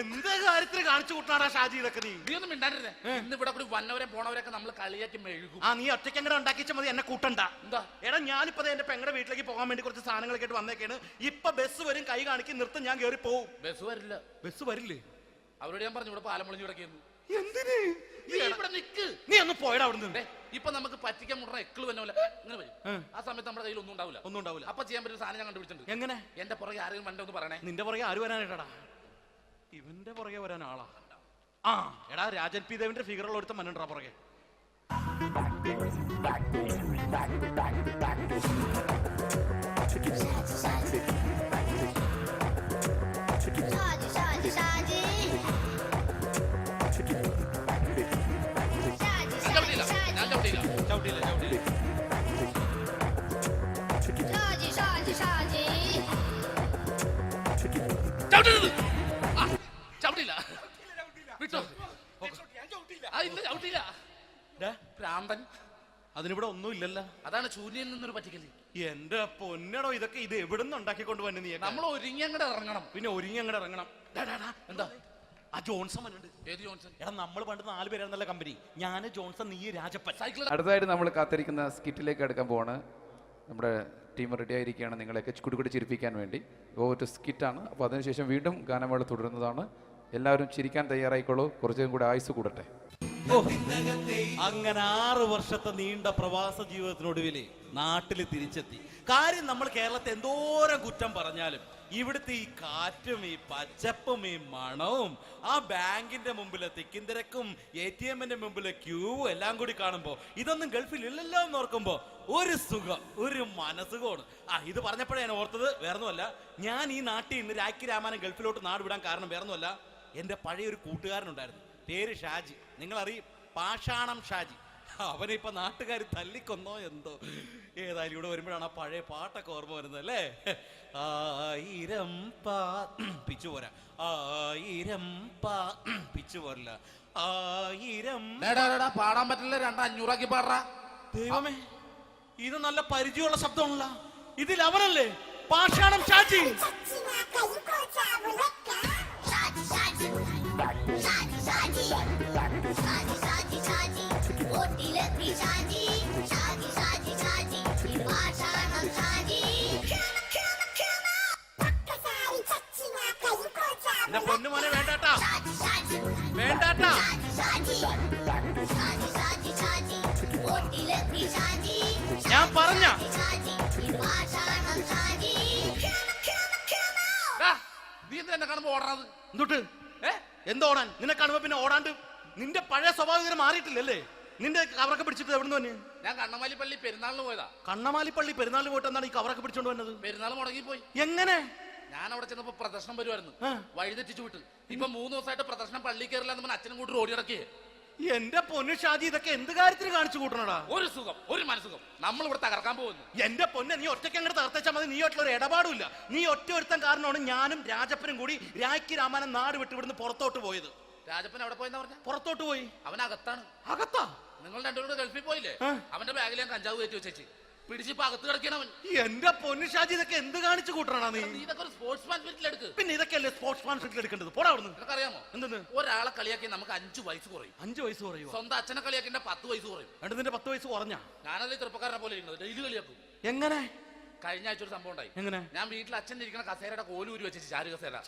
[SPEAKER 1] എന്ത് കാര്യത്തിന് കാണിച്ചു കൂട്ടാടാ ഷാജി ഇതൊക്കെ? നീ
[SPEAKER 16] ഒന്നും മിണ്ടാണ്ടിരുന്നേ. ഇന്ന് ഇവിടെ കൂടി വന്നവരെ പോണവരൊക്കെ നമ്മൾ കളിയാക്കി മെഴുകും.
[SPEAKER 1] നീ ഒറ്റയ്ക്ക് അങ്ങനെ ഉണ്ടാക്കിച്ച മതി, എന്നെ കൂട്ടണ്ട. എന്താ? എടാ, ഞാനിപ്പോ എന്റെ പെങ്ങളുടെ വീട്ടിലേക്ക് പോകാൻ വേണ്ടി കുറച്ച് സാധനങ്ങളൊക്കെ ആയിട്ട് വന്നേക്കാണ്. ഇപ്പൊ ബസ് വരും, കൈ കാണിക്കും, നിർത്തും, ഞാൻ കയറി പോവും.
[SPEAKER 16] ബസ് വരില്ല.
[SPEAKER 1] ബസ് വരില്ലേ?
[SPEAKER 16] അവരോട് ഞാൻ പറഞ്ഞു ഇവിടെ പാലം പൊളിഞ്ഞു കിടക്കുന്നു.
[SPEAKER 1] എന്തിന്?
[SPEAKER 16] ഇവിടെ നിക്ക്.
[SPEAKER 1] നീ ഒന്ന് പോയടാ അവിടുന്ന്.
[SPEAKER 16] ഇപ്പൊ നമുക്ക് പറ്റിക്കാൻ മുടണ എക്കള് തന്നെ പോലെ ഇങ്ങനെ വരും. ആ സമയത്ത് നമ്മുടെ കയ്യിൽ ഒന്നും ഉണ്ടാവില്ല. അപ്പൊ ചെയ്യാൻ പറ്റുന്ന സാധനം ഞാൻ കണ്ടുപിടിച്ചിട്ടുണ്ട്.
[SPEAKER 1] എങ്ങനെ?
[SPEAKER 16] എന്റെ പുറകെ ആരെങ്കിലും വണ്ടി ഒന്ന് പറയണേ.
[SPEAKER 1] നിന്റെ പുറകെ ആര് വരാനായിട്ടാടാ? ഇവന്റെ പുറകെ വരാൻ ആളാ. എടാ, രാജൻ പി ദേവിന്റെ ഫിഗറുള്ള ഒരുത്തം മനുണ്ടാ പുറകെ. അതിനിവിടെ ഒന്നും ഇല്ലല്ലോ.
[SPEAKER 16] അതാണ് ശൂന്യയിൽ നിന്നൊരു പറ്റിക്കല്.
[SPEAKER 1] എന്റെ പൊന്നടോ, ഇതൊക്കെ ഇത് എവിടുന്ന് ഉണ്ടാക്കിക്കൊണ്ട് വന്നു? നീ
[SPEAKER 16] നമ്മൾ ഒരുങ്ങി അങ്ങോട്ട് ഇറങ്ങണം.
[SPEAKER 1] പിന്നെ ഒരുങ്ങി അങ്ങോട്ട് ഇറങ്ങണം.
[SPEAKER 16] എന്താ?
[SPEAKER 1] ആ ജോൺസൺ വന്നിട്ടുണ്ട്.
[SPEAKER 16] ഏത് ജോൺസൺ?
[SPEAKER 1] എടാ, നമ്മൾ പണ്ട് 4 പേരായിരുന്നല്ല കമ്പനി. ഞാൻ, ജോൺസൺ, നീ, രാജപ്പൻ.
[SPEAKER 15] അടുത്തതായിട്ട് നമ്മൾ കാത്തിരിക്കുന്ന സ്കിറ്റിലേക്ക് അടുക്കാൻ പോവാണ്. നമ്മുടെ ടീം റെഡി ആയിരിക്കുകയാണ് നിങ്ങളെയൊക്കെ കുടുകുടി ചിരിപ്പിക്കാൻ വേണ്ടി. ഒരു സ്കിറ്റാണ്, അപ്പോൾ അതിനുശേഷം വീണ്ടും ഗാനമേള തുടരുന്നതാണ്. എല്ലാവരും ചിരിക്കാൻ തയ്യാറായിക്കോളൂ. കുറച്ചും കൂടെ ആയുസ് കൂടട്ടെ.
[SPEAKER 1] അങ്ങനെ 6 വർഷത്തെ നീണ്ട പ്രവാസ ജീവിതത്തിനൊടുവിൽ നാട്ടിൽ തിരിച്ചെത്തി. കാര്യം നമ്മൾ കേരളത്തെ എന്തോരം കുറ്റം പറഞ്ഞാലും ഇവിടുത്തെ ഈ കാറ്റും ഈ പച്ചപ്പും ഈ മണവും ആ ബാങ്കിന്റെ മുമ്പിലെ തിക്കും തിരക്കും ATM-ന്റെ മുമ്പിലെ ക്യൂവും എല്ലാം കൂടി കാണുമ്പോ ഇതൊന്നും ഗൾഫിൽ ഇല്ലല്ലോ എന്ന് ഓർക്കുമ്പോ ഒരു സുഖം, ഒരു മനസ്സുഖമാണ്. ഇത് പറഞ്ഞപ്പോഴേ ഞാൻ ഓർത്തത് വേറൊന്നുമല്ല, ഞാൻ ഈ നാട്ടിൽ ഇന്ന് രാഖി രാമായണം ഗൾഫിലോട്ട് നാട് വിടാൻ കാരണം വേറൊന്നുമല്ല, എന്റെ പഴയൊരു കൂട്ടുകാരനുണ്ടായിരുന്നു, പേര് ഷാജി. നിങ്ങളറിയും, പാഷാണം ഷാജി. അവനെ ഇപ്പൊ നാട്ടുകാർ തല്ലിക്കൊന്നോ എന്തോ. ഏതായാലും ഇവിടെ വരുമ്പോഴാണ് ആ പഴയ പാട്ടൊക്കെ ഓർമ്മ വരുന്നത് അല്ലേ? ആയിരം പിച്ചു പോരാ, ആയിരം പിച്ചു പോരില്ല, ആയിരം
[SPEAKER 16] പാടാൻ പറ്റില്ല, 200 പാടാ.
[SPEAKER 1] ദൈവമേ, ഇത് നല്ല പരിചയമുള്ള ശബ്ദമാണല്ലോ. ഇതിൽ അവനല്ലേ പാഷാണം ഷാജി? പൊന്നുമോനെ വേണ്ടാട്ടാ, വേണ്ടാട്ടാ. ഞാൻ പറഞ്ഞ
[SPEAKER 16] നീ എന്താ എന്നെ കാണുമ്പോ ഓടാത്?
[SPEAKER 1] എന്തൊട്ട് എന്തോടാൻ? നിന്നെ കാണുമ്പോ പിന്നെ ഓടാണ്ട് നിന്റെ പഴയ സ്വഭാവം മാറിയിട്ടില്ലല്ലേ? നിന്റെ കവറൊക്കെ പിടിച്ചിട്ട് എവിടെ നിന്ന്?
[SPEAKER 16] ഞാൻ കണ്ണമാലി പള്ളി പെരുന്നാളിന് പോയതാ.
[SPEAKER 1] കണ്ണമാലി പള്ളി പെരുന്നാളിന് പോയിട്ട് എന്താണ് ഈ കവറൊക്കെ പിടിച്ചോണ്ട് വന്നത്?
[SPEAKER 16] പെരുന്നാൾ മുടങ്ങി പോയി.
[SPEAKER 1] എങ്ങനെ?
[SPEAKER 16] ഞാൻ അവിടെ ചെന്നപ്പോ പ്രദർശനം വരുമായിരുന്നു, വഴിതെറ്റിച്ചു വിട്ട്. ഇപ്പൊ 3 ദിവസമായിട്ട് പ്രദർശനം പള്ളി കയറില്ല എന്ന് അച്ഛനും കൂട്ടി ഓടി നടക്കിയേ.
[SPEAKER 1] എന്റെ പൊന്നു ഷാജി, ഇതൊക്കെ എന്ത് കാര്യത്തിന് കാണിച്ചു കൂട്ടണടാ?
[SPEAKER 16] ഒരു സുഖം, ഒരു മനസുഖം. നമ്മൾ ഇവിടെ തകർക്കാൻ പോകുന്നു.
[SPEAKER 1] എന്റെ പൊന്നെ, നീ ഒറ്റയ്ക്ക് അങ്ങോട്ട് തകർത്തേച്ചാൽ മതി. നീ ഒറ്റൊരു ഇടപാടില്ല. നീ ഒറ്റ ഒരുത്തൻ കാരണമാണ് ഞാനും രാജപ്പനും കൂടി രാഖി രാമായണം നാട് വിട്ട് ഇവിടുന്ന് പുറത്തോട്ട് പോയത്.
[SPEAKER 16] രാജപ്പൻ എവിടെ പോയെന്നാ പറഞ്ഞ?
[SPEAKER 1] പുറത്തോട്ട് പോയി.
[SPEAKER 16] അവനകത്താണ്.
[SPEAKER 1] അകത്താ?
[SPEAKER 16] നിങ്ങൾ രണ്ടുപേരും ഗൾഫിൽ പോയില്ലേ? അവന്റെ ബാഗിൽ ഞാൻ കഞ്ചാവ് കയറ്റി വെച്ചേച്ച് പിടിച്ചിപ്പോ അകത്ത് കിടക്കണവൻ.
[SPEAKER 1] എന്റെ പൊന്നു ഷാജി, ഇതൊക്കെ എന്ത് കാണിച്ചു കൂട്ടണ നീ?
[SPEAKER 16] ഇതൊക്കെ ഒരു സ്പോർട്സ്മാൻ സ്പിരിറ്റിൽ എടുക്ക്.
[SPEAKER 1] പിന്നെ ഇതൊക്കെ അല്ലേ സ്പോർട്സ്മാൻ സ്പിരിറ്റിൽ എടുക്കേണ്ടത്? പോടാ അവിടുന്ന്.
[SPEAKER 16] നിനക്കറിയാമോ
[SPEAKER 1] എന്തെന്ന്?
[SPEAKER 16] ഒരാളെ കളിയാക്കി നമുക്ക് 5 വയസ്സ് കുറയും.
[SPEAKER 1] 5 വയസ്സ് കുറയും?
[SPEAKER 16] സ്വന്തം അച്ഛനെ കളിയാക്കി 10 വയസ്സ് കുറയും.
[SPEAKER 1] എന്നിട്ട് നിന്റെ 10 വയസ്സ് കുറഞ്ഞ?
[SPEAKER 16] ഞാനത് ചെറുപ്പക്കാരനെ പോലെ ഇരിക്കുന്നത്, ഡെയിലി കളിയാക്കും.
[SPEAKER 1] എങ്ങനെ?
[SPEAKER 16] കഴിഞ്ഞ ആഴ്ച ഒരു സംഭവം ഉണ്ടായി.
[SPEAKER 1] എങ്ങനെ?
[SPEAKER 16] ഞാൻ വീട്ടിൽ അച്ഛൻ ഇരിക്കുന്ന കസേരയുടെ കോലൂരി വെച്ചു.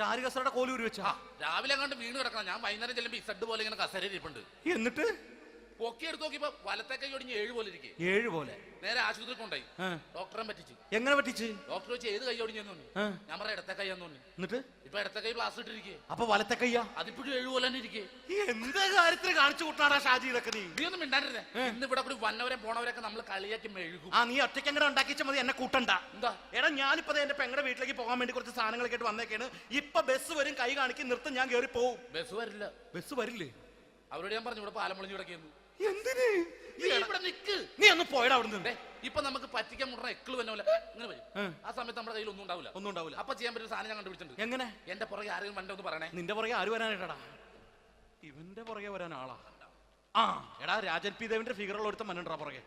[SPEAKER 16] ചാരു
[SPEAKER 1] കസേരയുടെ കോലൂരി വെച്ചാ?
[SPEAKER 16] രാവിലെ കണ്ട് വീണ് കിടക്കണം. ഞാൻ വൈകുന്നേരം ചെല്ലുമ്പോ ഇസഡ് പോലെ ഇങ്ങനെ കസേര ഇരിപ്പുണ്ട്.
[SPEAKER 1] എന്നിട്ട്
[SPEAKER 16] പൊക്കി എടുത്ത് നോക്കിയപ്പോ വലത്തെ കൈ ഒടിഞ്ഞ് 7 പോലെ ഇരിക്കും.
[SPEAKER 1] 7 പോലെ?
[SPEAKER 16] നേരെ ആശുപത്രി കൊണ്ടായി. ഡോക്ടറെ പറ്റിച്ചു.
[SPEAKER 1] എങ്ങനെ പറ്റിച്ച്?
[SPEAKER 16] ഡോക്ടർ വെച്ച് ഏത് കൈ ഒടിഞ്ഞെന്ന് പറഞ്ഞു. ഞാൻ പറയാം ഇടത്തെ കൈ എന്ന് പറഞ്ഞു.
[SPEAKER 1] എന്നിട്ട്
[SPEAKER 16] ഇപ്പൊ ഇടത്തെ കൈ പ്ലാസ്റ്റർ ഇട്ടിരിക്കേ.
[SPEAKER 1] അപ്പൊ വലത്തെ കയ്യാ?
[SPEAKER 16] അതിപ്പോഴും 7 പോലെ തന്നെ ഇരിക്കേ.
[SPEAKER 1] എന്ത് കാര്യത്തിന് കാണിച്ചു കൂട്ടാടാ ഷാജി ഇതൊക്കെ?
[SPEAKER 16] നീ ഒന്നും മിണ്ടാണ്ടിരുന്നേ. ഇന്ന് ഇവിടെ കൂടി വന്നവരെ പോണവരൊക്കെ നമ്മൾ കളിയാക്കി മെഴുകും.
[SPEAKER 1] നീ ഒറ്റയ്ക്ക് അങ്ങനെ ഉണ്ടാക്കിച്ച മതി, എന്നെ കൂട്ടണ്ട.
[SPEAKER 16] എന്താ?
[SPEAKER 1] എടാ, ഞാനിപ്പോ എന്റെ പെങ്ങളുടെ വീട്ടിലേക്ക് പോകാൻ വേണ്ടി കുറച്ച് സാധനങ്ങളൊക്കെ ആയിട്ട് വന്നേക്കാണ്. ഇപ്പൊ ബസ് വരും, കൈ കാണിക്കും, നിർത്തും, ഞാൻ കയറി പോവും.
[SPEAKER 16] ബസ് വരില്ല.
[SPEAKER 1] ബസ് വരില്ലേ?
[SPEAKER 16] അവരോട് ഞാൻ പറഞ്ഞു ഇവിടെ പാലം പൊളിഞ്ഞു കിടക്കുന്നു.
[SPEAKER 1] എന്തിന്?
[SPEAKER 16] ഇവിടെ നിക്ക്.
[SPEAKER 1] നീ ഒന്ന് പോയടാ അവിടുന്ന്.
[SPEAKER 16] ഇപ്പൊ നമുക്ക് പറ്റിക്കാൻ മുടണ എക്കള് തന്നെ പോലെ ഇങ്ങനെ വരും. ആ സമയത്ത് നമ്മുടെ കയ്യിൽ ഒന്നും ഉണ്ടാവില്ല. അപ്പൊ ചെയ്യാൻ പറ്റുന്ന സാധനം ഞാൻ കണ്ടുപിടിച്ചിട്ടുണ്ട്.
[SPEAKER 1] എങ്ങനെ?
[SPEAKER 16] എന്റെ പുറകെ ആരെങ്കിലും വണ്ടി ഒന്ന് പറയണേ.
[SPEAKER 1] നിന്റെ പുറകെ ആര് വരാനായിട്ടാ? ഇവന്റെ പുറകെ വരാൻ ആളാ? എടാ, രാജൻ പി ദേവിന്റെ ഫിഗറുള്ള ഒരുത്തം മനുണ്ടാ പുറകെ.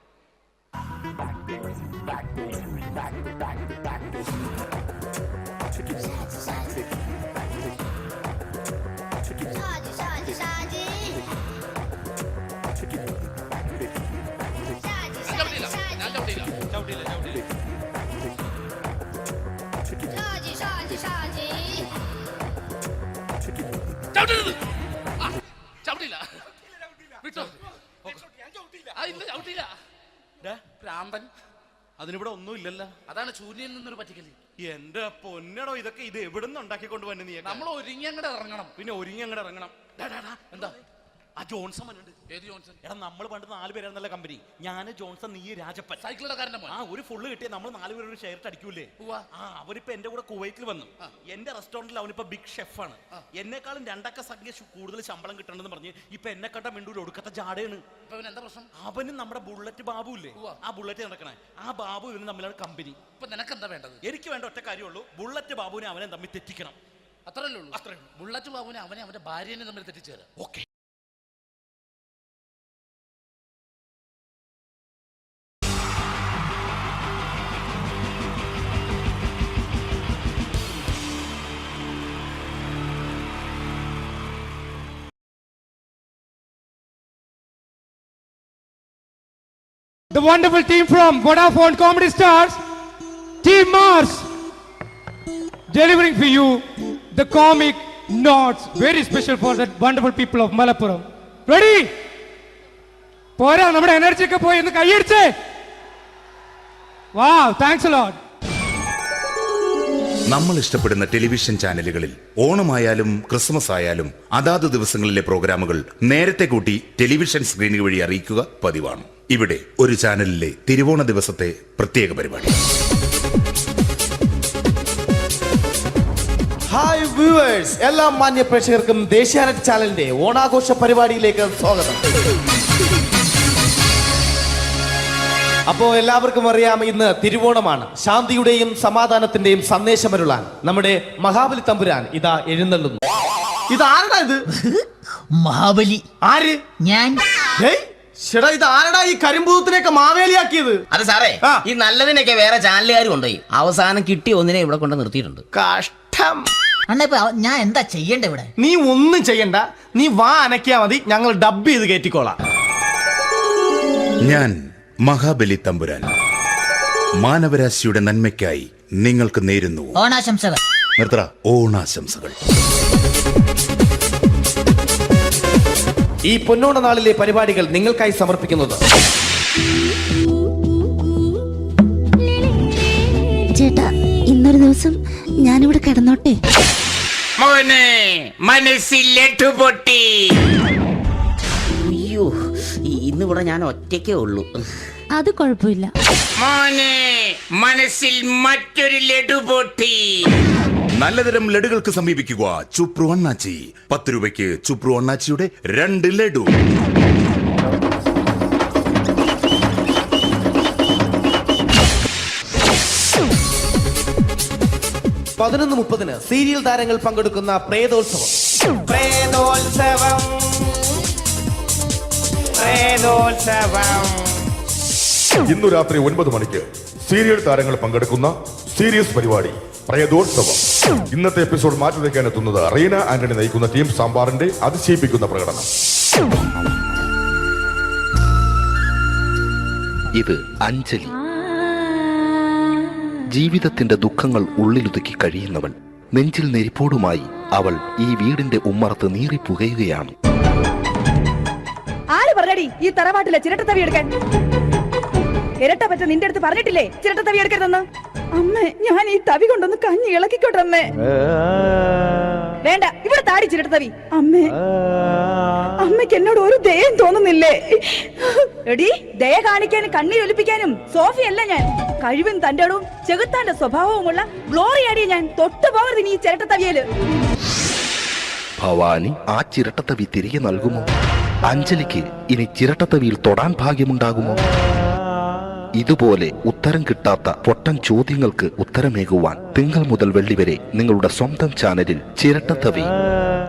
[SPEAKER 1] അതിനിവിടെ ഒന്നും ഇല്ലല്ലോ.
[SPEAKER 16] അതാണ് ശൂന്യയിൽ നിന്നൊരു പറ്റിക്കല്.
[SPEAKER 1] എന്റെ പൊന്നടോ, ഇതൊക്കെ ഇത് എവിടുന്ന് ഉണ്ടാക്കിക്കൊണ്ട് വന്നെ? നീ
[SPEAKER 16] നമ്മൾ ഒരുങ്ങി അങ്ങോട്ട് ഇറങ്ങണം.
[SPEAKER 1] പിന്നെ ഒരുങ്ങി അങ്ങോട്ട് ഇറങ്ങണം.
[SPEAKER 16] എന്താ?
[SPEAKER 1] ആ ജോൺസൺ മനുണ്ട്.
[SPEAKER 16] ഏത് ജോൺസൺ?
[SPEAKER 1] എടാ, നമ്മൾ പണ്ട് 4 പേരായിരുന്നല്ല കമ്പനി. ഞാന് ജോൺസൺ, നീ രാജപ്പൻ.
[SPEAKER 16] സൈക്കിളുടെ കാരന്റെ മോൻ.
[SPEAKER 1] ഒരു ഫുള്ള് കിട്ടിയ നമ്മൾ 4 പേര് ഒരു ഷെയർ അടിക്കൂലേ? അവരിപ്പോ എന്റെ കൂടെ കുവൈറ്റിൽ വന്നു. എന്റെ റെസ്റ്റോറന്റിൽ അവനിപ്പോ ബിഗ് ഷെഫാണ്. എന്നെക്കാളും 2 അക്ക സംഖ്യ കൂടുതൽ ശമ്പളം കിട്ടണമെന്ന് പറഞ്ഞ് ഇപ്പൊ എന്നെ കണ്ട മിണ്ടൂര് ഒടുക്കത്തെ ജാടയാണ്.
[SPEAKER 16] എന്താ പ്രശ്നം?
[SPEAKER 1] അവന് നമ്മുടെ ബുള്ളറ്റ് ബാബു ഇല്ലേ, ആ ബുള്ളറ്റ് നടക്കണേ, ആ ബാബു ഇവന് തമ്മിലാണ് കമ്പനി.
[SPEAKER 16] ഇപ്പൊ നിനക്ക് എന്താ വേണ്ടത്?
[SPEAKER 1] എനിക്ക് വേണ്ട ഒറ്റ കാര്യമുള്ളൂ, ബുള്ളറ്റ് ബാബുവിനെ അവനെ തമ്മിൽ തെറ്റിക്കണം.
[SPEAKER 16] അത്രയല്ലേ ഉള്ളൂ? ബുള്ളറ്റ് ബാബുവിനെ അവനെ അവന്റെ ഭാര്യനെ തമ്മിൽ തെറ്റിച്ചു തരാം.
[SPEAKER 1] Okay.
[SPEAKER 10] The wonderful team from Vodafone Comedy Stars, Team Mars, delivering for you the comic notes, very special for the wonderful people of Malappuram. Ready? Pora, nammade energy ke poi innu kaiyadiche. Wow, thanks a lot.
[SPEAKER 11] നമ്മൾ ഇഷ്ടപ്പെടുന്ന television ചാനലുകളിൽ ഓണമായാലും Christmas ആയാലും അതാത് ദിവസങ്ങളിലെ പ്രോഗ്രാമുകൾ നേരത്തെ കൂട്ടി television സ്ക്രീനുകൾ വഴി അറിയിക്കുക പതിവാണ്. ഇവിടെ ഒരു ചാനലിലെ തിരുവോണ ദിവസത്തെ പ്രത്യേക പരിപാടി.
[SPEAKER 18] ഹായ് വ്യൂവേഴ്സ്, എല്ലാ മാന്യ പ്രേക്ഷകർക്കും ദേശീയ ചാനലിന്റെ ഓണാഘോഷ പരിപാടിയിലേക്ക് സ്വാഗതം.
[SPEAKER 2] അപ്പോ എല്ലാവർക്കും അറിയാം ഇന്ന് തിരുവോണമാണ്. ശാന്തിയുടെയും സമാധാനത്തിന്റെയും സന്ദേശമരുളാൻ നമ്മുടെ മഹാബലി തമ്പുരാൻ ഇതാ എഴുന്നള്ളുന്നു. ഇതാരടാ ഇത്?
[SPEAKER 12] മഹാബലി.
[SPEAKER 2] ആര്?
[SPEAKER 12] ഞാൻ.
[SPEAKER 2] ചേട്ടാ ഇത് ആരടാ ഈ കരിമ്പൂത്തിനെയൊക്കെ മാവേലിയാക്കിയത്?
[SPEAKER 12] അത് സാറേ, ഈ നല്ലതിനൊക്കെ വേറെ ചാനലുകാർ കൊണ്ടുപോയി അവസാനം കിട്ടി ഒന്നിനെ ഇവിടെ കൊണ്ട് നിർത്തിയിട്ടുണ്ട്.
[SPEAKER 2] കഷ്ടം.
[SPEAKER 12] അണ്ണ ഇപ്പൊ ഞാൻ എന്താ ചെയ്യണ്ട ഇവിടെ?
[SPEAKER 2] നീ ഒന്നും ചെയ്യണ്ട, നീ വാ അനക്കിയാ മതി, ഞങ്ങൾ ഡബ് ചെയ്ത് കയറ്റിക്കോളാം.
[SPEAKER 11] ഞാൻ മഹാബലി തമ്പുരാൻ മാനവരാശിയുടെ നന്മയ്ക്കായി നിങ്ങൾക്ക് നേരുന്നു
[SPEAKER 12] ഓണാശംസകൾ.
[SPEAKER 11] നിർത്തറ ഓണാശംസകൾ.
[SPEAKER 2] ഈ പൊന്നോണ നാളിലെ പരിപാടികൾ നിങ്ങൾക്കായി സമർപ്പിക്കുന്നത്
[SPEAKER 17] ചേട്ടാ, ഇന്നൊരു ദിവസം ഞാനിവിടെ കിടന്നോട്ടെ.
[SPEAKER 12] മോനെ മനസ്സിലെട്ടു പൊട്ടി. അയ്യോ, ഇന്നിവിടെ ഞാൻ ഒറ്റയ്ക്കേ ഉള്ളൂ.
[SPEAKER 17] അത് കുഴപ്പമില്ല.
[SPEAKER 12] മോനെ മനസ്സിൽ മറ്റൊരു ലഡു പൊട്ടി.
[SPEAKER 11] നല്ലതരം ലഡുകൾക്ക് സമീപിക്കുക ചുപ്രു അണ്ണാച്ചി. 10 രൂപയ്ക്ക് ചുപ്രു അണ്ണാച്ചിയുടെ 2 ലഡു.
[SPEAKER 2] പതിനൊന്ന് 30 സീരിയൽ താരങ്ങൾ പങ്കെടുക്കുന്ന പ്രേതോത്സവം.
[SPEAKER 6] ഇന്നു രാത്രി 9 മണിക്ക് സീരിയൽ താരങ്ങൾ പങ്കെടുക്കുന്ന സീരിയസ് പരിപാടി പ്രേതോത്സവം. ഇന്നത്തെ എപ്പിസോഡ് മാറ്റി വയ്ക്കാൻ എത്തുന്നത് റീന ആന്റണി നയിക്കുന്ന ടീം സാമ്പാറിന്റെ അതിശയിപ്പിക്കുന്ന പ്രകടനം.
[SPEAKER 14] ഇത് അഞ്ജലി. ജീവിതത്തിന്റെ ദുഃഖങ്ങൾ ഉള്ളിലൊതുക്കി കഴിയുന്നവൾ. നെഞ്ചിൽ നെരിപ്പോടുമായി അവൾ ഈ വീടിന്റെ ഉമ്മറത്ത് നീറിപ്പുകയുകയാണ്.
[SPEAKER 13] ആര് പറഞ്ഞടി ഈ തറവാട്ടിലെ ചിരട്ടത്തവി എടുക്കാൻ? ഇരട്ട പറ്റ നിന്റെ അടുത്ത് പറഞ്ഞിട്ടില്ലേ ചിരട്ടത്തവി എടുക്കരുതെന്ന്? അമ്മേ, ഞാൻ ഈ തവി കൊണ്ടൊന്ന് കഞ്ഞി ഇളക്കിക്കോട്ടെ അമ്മേ. വേണ്ട, ഇവിടെ താടി ചിരട്ടത്തവി. അമ്മേ, അമ്മയ്ക്ക് എന്നോട് ഒരു ദയം തോന്നുന്നില്ലേ? എടി, ദയ കാണിക്കാനും കണ്ണീരൊലിപ്പിക്കാനും സോഫിയല്ല ഞാൻ. കഴിവും തന്റെടും ചെകുത്താന്റെ സ്വഭാവവുമുള്ള ഗ്ലോറിയാടിയ ഞാൻ. തൊട്ടു പോകരുത് നീ ചിരട്ടത്തവിയല്.
[SPEAKER 14] ഭവാനി ആ ചിരട്ടത്തവി തിരികെ നൽകുമോ? അഞ്ജലിക്ക് ഇനി ചിരട്ടത്തവിയിൽ തൊടാൻ ഭാഗ്യമുണ്ടാകുമോ? ഇതുപോലെ ഉത്തരം കിട്ടാത്ത പൊട്ടൻ ചോദ്യങ്ങൾക്ക് ഉത്തരമേകുവാൻ തിങ്കൾ മുതൽ വെള്ളി വരെ നിങ്ങളുടെ സ്വന്തം ചാനലിൽ ചിരട്ടത്തവി.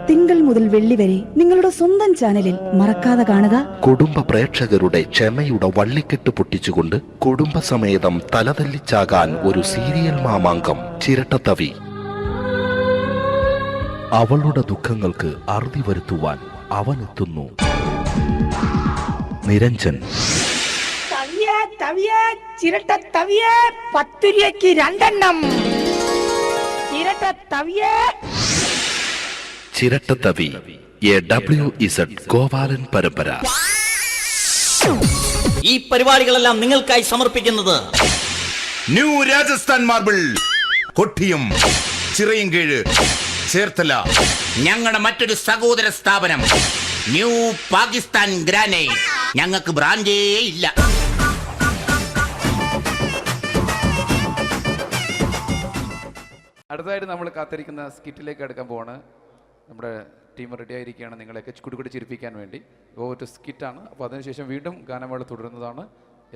[SPEAKER 13] തിങ്കൾ മുതൽ വെള്ളി വരെ നിങ്ങളുടെ സ്വന്തം ചാനലിൽ മറക്കാതെ കാണുക.
[SPEAKER 14] കുടുംബ പ്രേക്ഷകരുടെ ക്ഷമയുടെ വള്ളിക്കെട്ട് പൊട്ടിച്ചുകൊണ്ട് കുടുംബസമേതം തലതല്ലിച്ചാകാൻ ഒരു സീരിയൽ മാമാങ്കം ചിരട്ടത്തവി. അവളുടെ ദുഃഖങ്ങൾക്ക് അറുതി വരുത്തുവാൻ അവനെത്തുന്നു. നിരഞ്ജൻ.
[SPEAKER 13] ചിരട്ടത്തവിയെ 10 രൂപയ്ക്ക് 2 എണ്ണം. ചിരട്ടത്തവിയെ.
[SPEAKER 14] ചിരട്ടത്തവി WZ ഗോപാലൻ പരമ്പര.
[SPEAKER 12] ഈ പരിപാടികളെല്ലാം നിങ്ങൾക്കായി സമർപ്പിക്കുന്നത്
[SPEAKER 11] ന്യൂ രാജസ്ഥാൻ മാർബിൾ, കൊട്ടിയം, ചിറയൻകീഴ്, ചേർത്തല.
[SPEAKER 12] ഞങ്ങളുടെ മറ്റൊരു സഹോദര സ്ഥാപനം ന്യൂ പാകിസ്ഥാൻ ഗ്രാനൈറ്റ്. ഞങ്ങൾക്ക് ബ്രാൻഡേ ഇല്ല.
[SPEAKER 15] അടുത്തതായിട്ട് നമ്മൾ കാത്തിരിക്കുന്ന സ്കിറ്റിലേക്ക് അടുക്കാൻ പോവാണ്. നമ്മുടെ ടീം റെഡി ആയിരിക്കുകയാണ് നിങ്ങളെയൊക്കെ കുടുകുടി ചിരിപ്പിക്കാൻ വേണ്ടി. ഒരു സ്കിറ്റാണ്. അപ്പോൾ അതിനുശേഷം വീണ്ടും ഗാനമേള തുടരുന്നതാണ്.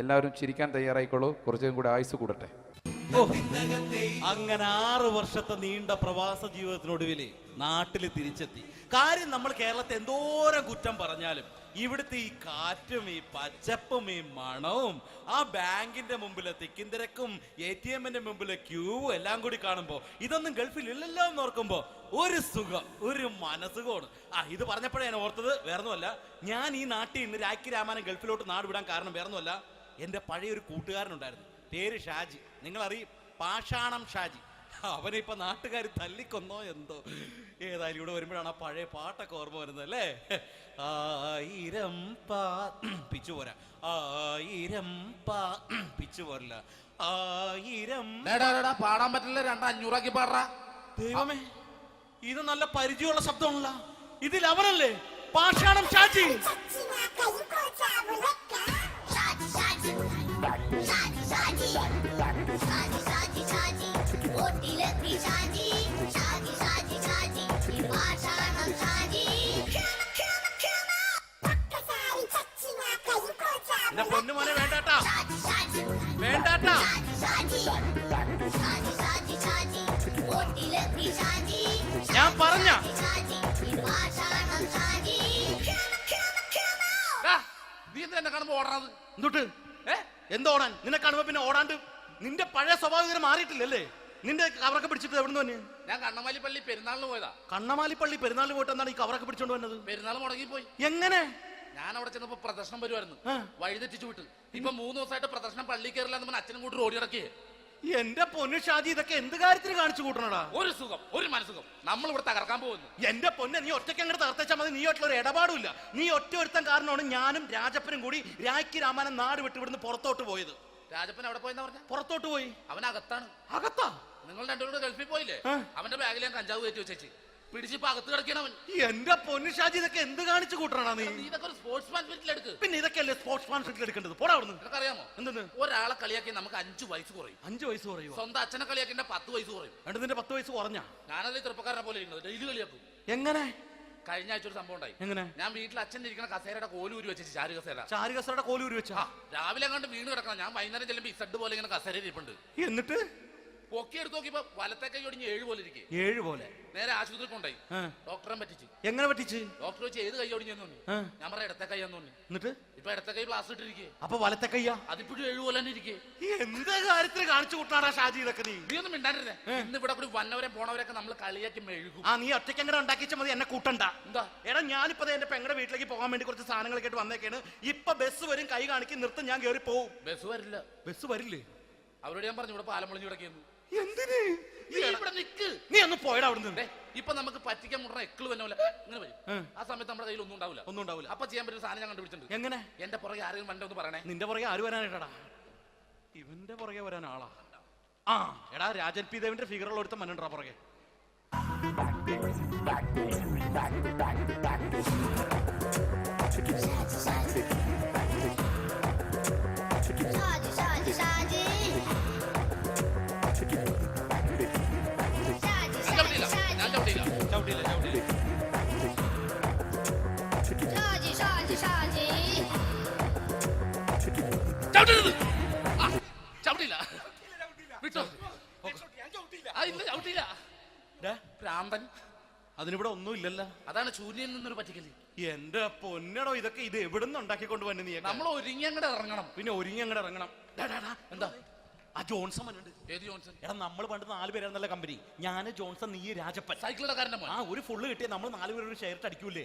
[SPEAKER 15] എല്ലാവരും ചിരിക്കാൻ തയ്യാറായിക്കോളൂ. കുറച്ചും കൂടെ ആയുസ് കൂടട്ടെ.
[SPEAKER 18] അങ്ങനെ 6 വർഷത്തെ നീണ്ട പ്രവാസ ജീവിതത്തിനൊടുവിൽ നാട്ടിൽ തിരിച്ചെത്തി. കാര്യം നമ്മൾ കേരളത്തെ എന്തോരം കുറ്റം പറഞ്ഞാലും ഇവിടുത്തെ ഈ കാറ്റും ഈ പച്ചപ്പും ഈ മണവും ആ ബാങ്കിന്റെ മുമ്പിലെ തിക്കും തിരക്കും ATM-ന്റെ മുമ്പിലെ ക്യൂവും എല്ലാം കൂടി കാണുമ്പോ ഇതൊന്നും ഗൾഫിൽ ഇല്ലല്ലോ എന്ന് ഓർക്കുമ്പോ ഒരു സുഖം, ഒരു മനസുഖമാണ്. ഇത് പറഞ്ഞപ്പോഴേ ഞാൻ ഓർത്തത് വേറൊന്നുമല്ല, ഞാൻ ഈ നാട്ടിൽ നിന്ന് രാഖി രാമാനം ഗൾഫിലോട്ട് നാട് വിടാൻ കാരണം വേറൊന്നുമല്ല, എൻ്റെ പഴയൊരു കൂട്ടുകാരനുണ്ടായിരുന്നു, പേര് ഷാജി. നിങ്ങളറിയും, പാഷാണം ഷാജി. അവനിപ്പോ നാട്ടുകാർ തല്ലിക്കൊന്നോ എന്തോ. ഏതായാലും ഇവിടെ വരുമ്പോഴാണ് ആ പഴയ പാട്ടൊക്കെ ഓർമ്മ വരുന്നത് അല്ലേ? 1000 പിച്ചു പോരാ, 1000 പിച്ചു പോരില്ല, 1000
[SPEAKER 16] പാടാൻ പറ്റില്ല. 200 പാടാ.
[SPEAKER 18] ദൈവമേ, ഇത് നല്ല പരിചയമുള്ള ശബ്ദമാണല്ലോ. ഇതിൽ അവനല്ലേ പാഷാണം ഷാജി? എന്റെ പൊന്നുമോനെ വേണ്ട. വേണ്ടാട്ടാ വേണ്ടാട്ടാ ഞാൻ പറഞ്ഞ
[SPEAKER 16] നീ എന്താ എന്നെ കാണുമ്പോ ഓടണത്
[SPEAKER 18] എന്തുട്ട് എന്തോടാൻ? നിന്നെ കാണുമ്പോ പിന്നെ ഓടാണ്ട് നിന്റെ പഴയ സ്വഭാവം ഇങ്ങനെ മാറിയിട്ടില്ലല്ലേ? നിന്റെ കവറൊക്കെ പിടിച്ചിട്ട് എവിടെ നിന്ന്?
[SPEAKER 16] ഞാൻ കണ്ണമാലി പള്ളി പെരുന്നാളിന് പോയതാ.
[SPEAKER 18] കണ്ണമാലി പള്ളി പെരുന്നാളിന് പോയിട്ട് എന്താണ് ഈ കവറൊക്കെ പിടിച്ചോണ്ട് വന്നത്?
[SPEAKER 16] പെരുന്നാൾ മുടങ്ങിപ്പോയി.
[SPEAKER 18] എങ്ങനെ?
[SPEAKER 16] ഞാൻ അവിടെ ചെന്നപ്പോ പ്രദർശനം വരുമായിരുന്നു, വഴിതെറ്റിച്ചു വിട്ട്. ഇപ്പൊ 3 ദിവസമായിട്ട് പ്രദർശനം പള്ളി കയറില്ല എന്ന് അച്ഛനും കൂട്ടി ഓടി ഇറക്കിയേ.
[SPEAKER 18] എന്റെ പൊന്നു ഷാജി, ഇതൊക്കെ എന്ത് കാര്യത്തിന് കാണിച്ചു കൂട്ടണടാ?
[SPEAKER 16] ഒരു സുഖം, ഒരു മനസുഖം. നമ്മൾ ഇവിടെ തകർക്കാൻ പോകുന്നു.
[SPEAKER 18] എന്റെ പൊന്നെ, നീ ഒറ്റയ്ക്ക് അങ്ങോട്ട് തകർത്തേച്ചാൽ മതി. നീ ഒറ്റ ഒരു ഇടപാടുമില്ല. നീ ഒറ്റ ഒരുത്തൻ കാരണമാണ് ഞാനും രാജപ്പനും കൂടി രാഖി രാമായണം നാട് വിട്ട് ഇവിടുന്ന് പുറത്തോട്ട് പോയത്.
[SPEAKER 16] രാജപ്പൻ എവിടെ പോയെന്നാ പറഞ്ഞ?
[SPEAKER 18] പുറത്തോട്ട് പോയി.
[SPEAKER 16] അവൻ അകത്താണ്.
[SPEAKER 18] അകത്താ?
[SPEAKER 16] നിങ്ങൾ രണ്ടുപേരും ഗൾഫിൽ പോയില്ലേ? അവന്റെ ബാഗിൽ ഞാൻ കഞ്ചാവ് കയറ്റി വെച്ചേച്ച് പിടിച്ചിപ്പോ അകത്ത് കിടക്കണവൻ.
[SPEAKER 18] എന്റെ പൊന്നു ഷാജി, ഇതൊക്കെ എന്ത് കാണിച്ചു കൂട്ടണ നീ?
[SPEAKER 16] ഇതൊക്കെ ഒരു സ്പോർട്സ്മാൻ സ്പിരിറ്റിൽ എടുക്ക്.
[SPEAKER 18] പിന്നെ ഇതൊക്കെയല്ലേ സ്പോർട്സ്മാൻ സ്പിരിറ്റിൽ എടുക്കേണ്ടത്? പോടാ അവിടുന്ന്.
[SPEAKER 16] നിനക്കറിയാമോ
[SPEAKER 18] എന്തെന്ന്?
[SPEAKER 16] ഒരാളെ കളിയാക്കി നമുക്ക് 5 വയസ്സ് കുറയും.
[SPEAKER 18] 5 വയസ്സ് കുറയും?
[SPEAKER 16] സ്വന്തം അച്ഛനെ കളിയാക്കി 10 വയസ്സ് കുറയും.
[SPEAKER 18] നിന്റെ 10 വയസ്സ് കുറഞ്ഞാ?
[SPEAKER 16] ഞാനത് ചെറുപ്പക്കാരനെ പോലെ ഇരുന്നത് ഡെയിലി കളിയാക്കും.
[SPEAKER 18] എങ്ങനെ?
[SPEAKER 16] കഴിഞ്ഞ ആഴ്ച ഒരു സംഭവം ഉണ്ടായി.
[SPEAKER 18] എങ്ങനെ?
[SPEAKER 16] ഞാൻ വീട്ടിൽ അച്ഛൻ ഇരിക്കുന്ന കസേരയുടെ കോലൂരി വെച്ചു. ചാരു
[SPEAKER 18] കസേരയുടെ കോലൂരി വെച്ചാ?
[SPEAKER 16] രാവിലെ അങ്ങോട്ട് വീണ് കിടക്കണം. ഞാൻ വൈകുന്നേരം ചെല്ലുമ്പോ ഇസഡ് പോലെ ഇങ്ങനെ കസേര ഇരിപ്പുണ്ട്.
[SPEAKER 18] എന്നിട്ട്
[SPEAKER 16] പൊക്കി എടുത്ത് നോക്കിയപ്പോ വലത്തെ കൈ ഒടിഞ്ഞ് 7 പോലെ ഇരിക്കും.
[SPEAKER 18] 7 പോലെ?
[SPEAKER 16] നേരെ ആശുപത്രി കൊണ്ടായി. ഡോക്ടറെ പറ്റിച്ച്.
[SPEAKER 18] എങ്ങനെ പറ്റിച്ച്?
[SPEAKER 16] ഡോക്ടർ വെച്ച് ഏത് കൈ ഒടിഞ്ഞെന്ന് തോന്നി. ഞാൻ പറഞ്ഞ ഇടത്തെ കൈയാന്ന് തോന്നി.
[SPEAKER 18] എന്നിട്ട്
[SPEAKER 16] ഇപ്പൊ ഇടത്തെ കൈ പ്ലാസ്റ്റർ ഇട്ടിരിക്കേ.
[SPEAKER 18] അപ്പൊ വലത്തെ കൈയാ?
[SPEAKER 16] അതിപ്പോഴും 7 പോലെ തന്നെ ഇരിക്കേ.
[SPEAKER 18] എന്ത് കാര്യത്തിന് കാണിച്ചു കൂട്ടാടാ ഷാജി ഇതൊക്കെ?
[SPEAKER 16] നീ ഒന്നും മിണ്ടാണ്ടിരുന്നേ. ഇന്ന് ഇവിടെ കൂടി വന്നവരെ പോണവരൊക്കെ നമ്മൾ കളിയാക്കി മെഴുകും.
[SPEAKER 18] നീ ഒറ്റയ്ക്ക് എങ്ങനെ ഉണ്ടാക്കിച്ച മതി, എന്നെ കൂട്ടണ്ട.
[SPEAKER 16] എന്താ?
[SPEAKER 18] എടാ, ഞാനിപ്പോ എന്റെ പെങ്ങളുടെ വീട്ടിലേക്ക് പോകാൻ വേണ്ടി കുറച്ച് സാധനങ്ങളൊക്കെ ആയിട്ട് വന്നേക്കാണ്. ഇപ്പൊ ബസ് വരും, കൈ കാണിക്കും, നിർത്തും, ഞാൻ കയറി പോവും.
[SPEAKER 16] ബസ് വരില്ല.
[SPEAKER 18] ബസ് വരില്ലേ?
[SPEAKER 16] അവരോട് ഞാൻ പറഞ്ഞു ഇവിടെ പാലം പൊളിഞ്ഞു കിടക്കുന്നു.
[SPEAKER 18] എന്തിന്?
[SPEAKER 16] ഇവിടെ നിക്ക്.
[SPEAKER 18] നീ ഒന്ന് പോയടാ അവിടുന്ന്.
[SPEAKER 16] ഇപ്പൊ നമുക്ക് പറ്റിക്കാൻ മുട്ട എക്കള് തന്നെ പോലെ ഇങ്ങനെ വരും. ആ സമയത്ത് നമ്മുടെ കയ്യിൽ ഒന്നും ഉണ്ടാവില്ല. അപ്പൊ ചെയ്യാൻ പറ്റുന്ന സാധനം ഞാൻ കണ്ടുപിടിച്ചിട്ടുണ്ട്.
[SPEAKER 18] എങ്ങനെ?
[SPEAKER 16] എന്റെ പുറകെ ആരെങ്കിലും വണ്ടി ഒന്ന് പറയണേ.
[SPEAKER 18] നിന്റെ പുറകെ ആര് വരാനായിട്ടാ? ഇവന്റെ പുറകെ വരാൻ ആളാ? എടാ, രാജൻ പി ദേവിന്റെ ഫിഗറുള്ള ഒരുത്ത മനുണ്ടാ പുറകെ. അതിനിവിടെ ഒന്നും ഇല്ലല്ലോ.
[SPEAKER 16] അതാണ് ശൂന്യൻ നിന്നൊരു പറ്റിക്കല്.
[SPEAKER 18] എന്റെ പൊന്നടോ, ഇതൊക്കെ ഇത് എവിടുന്ന് ഉണ്ടാക്കിക്കൊണ്ട് വന്നു നീ?
[SPEAKER 16] നമ്മൾ ഒരുങ്ങി അങ്ങോട്ട് ഇറങ്ങണം.
[SPEAKER 18] പിന്നെ ഒരുങ്ങി അങ്ങോട്ട് ഇറങ്ങണം.
[SPEAKER 16] എന്താ?
[SPEAKER 18] ആ ജോൺസൺ വന്നിട്ടുണ്ട്.
[SPEAKER 16] ഏത് ജോൺസൺ?
[SPEAKER 18] എടാ, നമ്മൾ പണ്ട് 4 പേരായിരുന്നല്ല കമ്പനി. ഞാൻ, ജോൺസൺ, നീ, രാജപ്പൻ.
[SPEAKER 16] സൈക്കിളുടെ കാരന്റെ മോൻ.
[SPEAKER 18] ഒരു ഫുള്ള് കിട്ടിയ നമ്മൾ 4 പേര് ഒരു ഷെയർ അടിക്കൂലേ?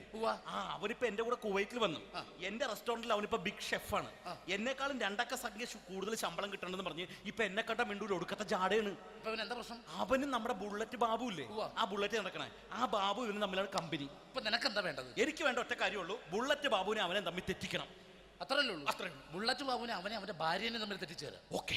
[SPEAKER 18] അവരിപ്പോ എന്റെ കൂടെ കുവൈറ്റിൽ വന്നു. എന്റെ റെസ്റ്റോറന്റിൽ അവനിപ്പോ ബിഗ് ഷെഫാണ്. എന്നെക്കാളും 2 അക്ക സംഖ്യ കൂടുതൽ ശമ്പളം കിട്ടണമെന്ന് പറഞ്ഞ് ഇപ്പൊ എന്നെ കണ്ട മിണ്ടൂര് ഒടുക്കത്തെ ജാടയാണ്.
[SPEAKER 16] എന്താ പ്രശ്നം?
[SPEAKER 18] അവനും നമ്മുടെ ബുള്ളറ്റ് ബാബു ഇല്ലേ, ആ ബുള്ളറ്റ് നടക്കണേ, ആ ബാബു ഇവനും തമ്മിലാണ് കമ്പനി.
[SPEAKER 16] ഇപ്പൊ നിനക്ക് എന്താ വേണ്ടത്?
[SPEAKER 18] എനിക്ക് വേണ്ട ഒറ്റ കാര്യമുള്ളൂ, ബുള്ളറ്റ് ബാബുവിനെ അവനെ തമ്മിൽ തെറ്റിക്കണം.
[SPEAKER 16] അത്രയല്ലേ ഉള്ളൂ? ബുള്ളറ്റ് ബാബുവിനെ അവന്റെ ഭാര്യനെ തമ്മിൽ തെറ്റിച്ചേരാം.
[SPEAKER 18] Okay.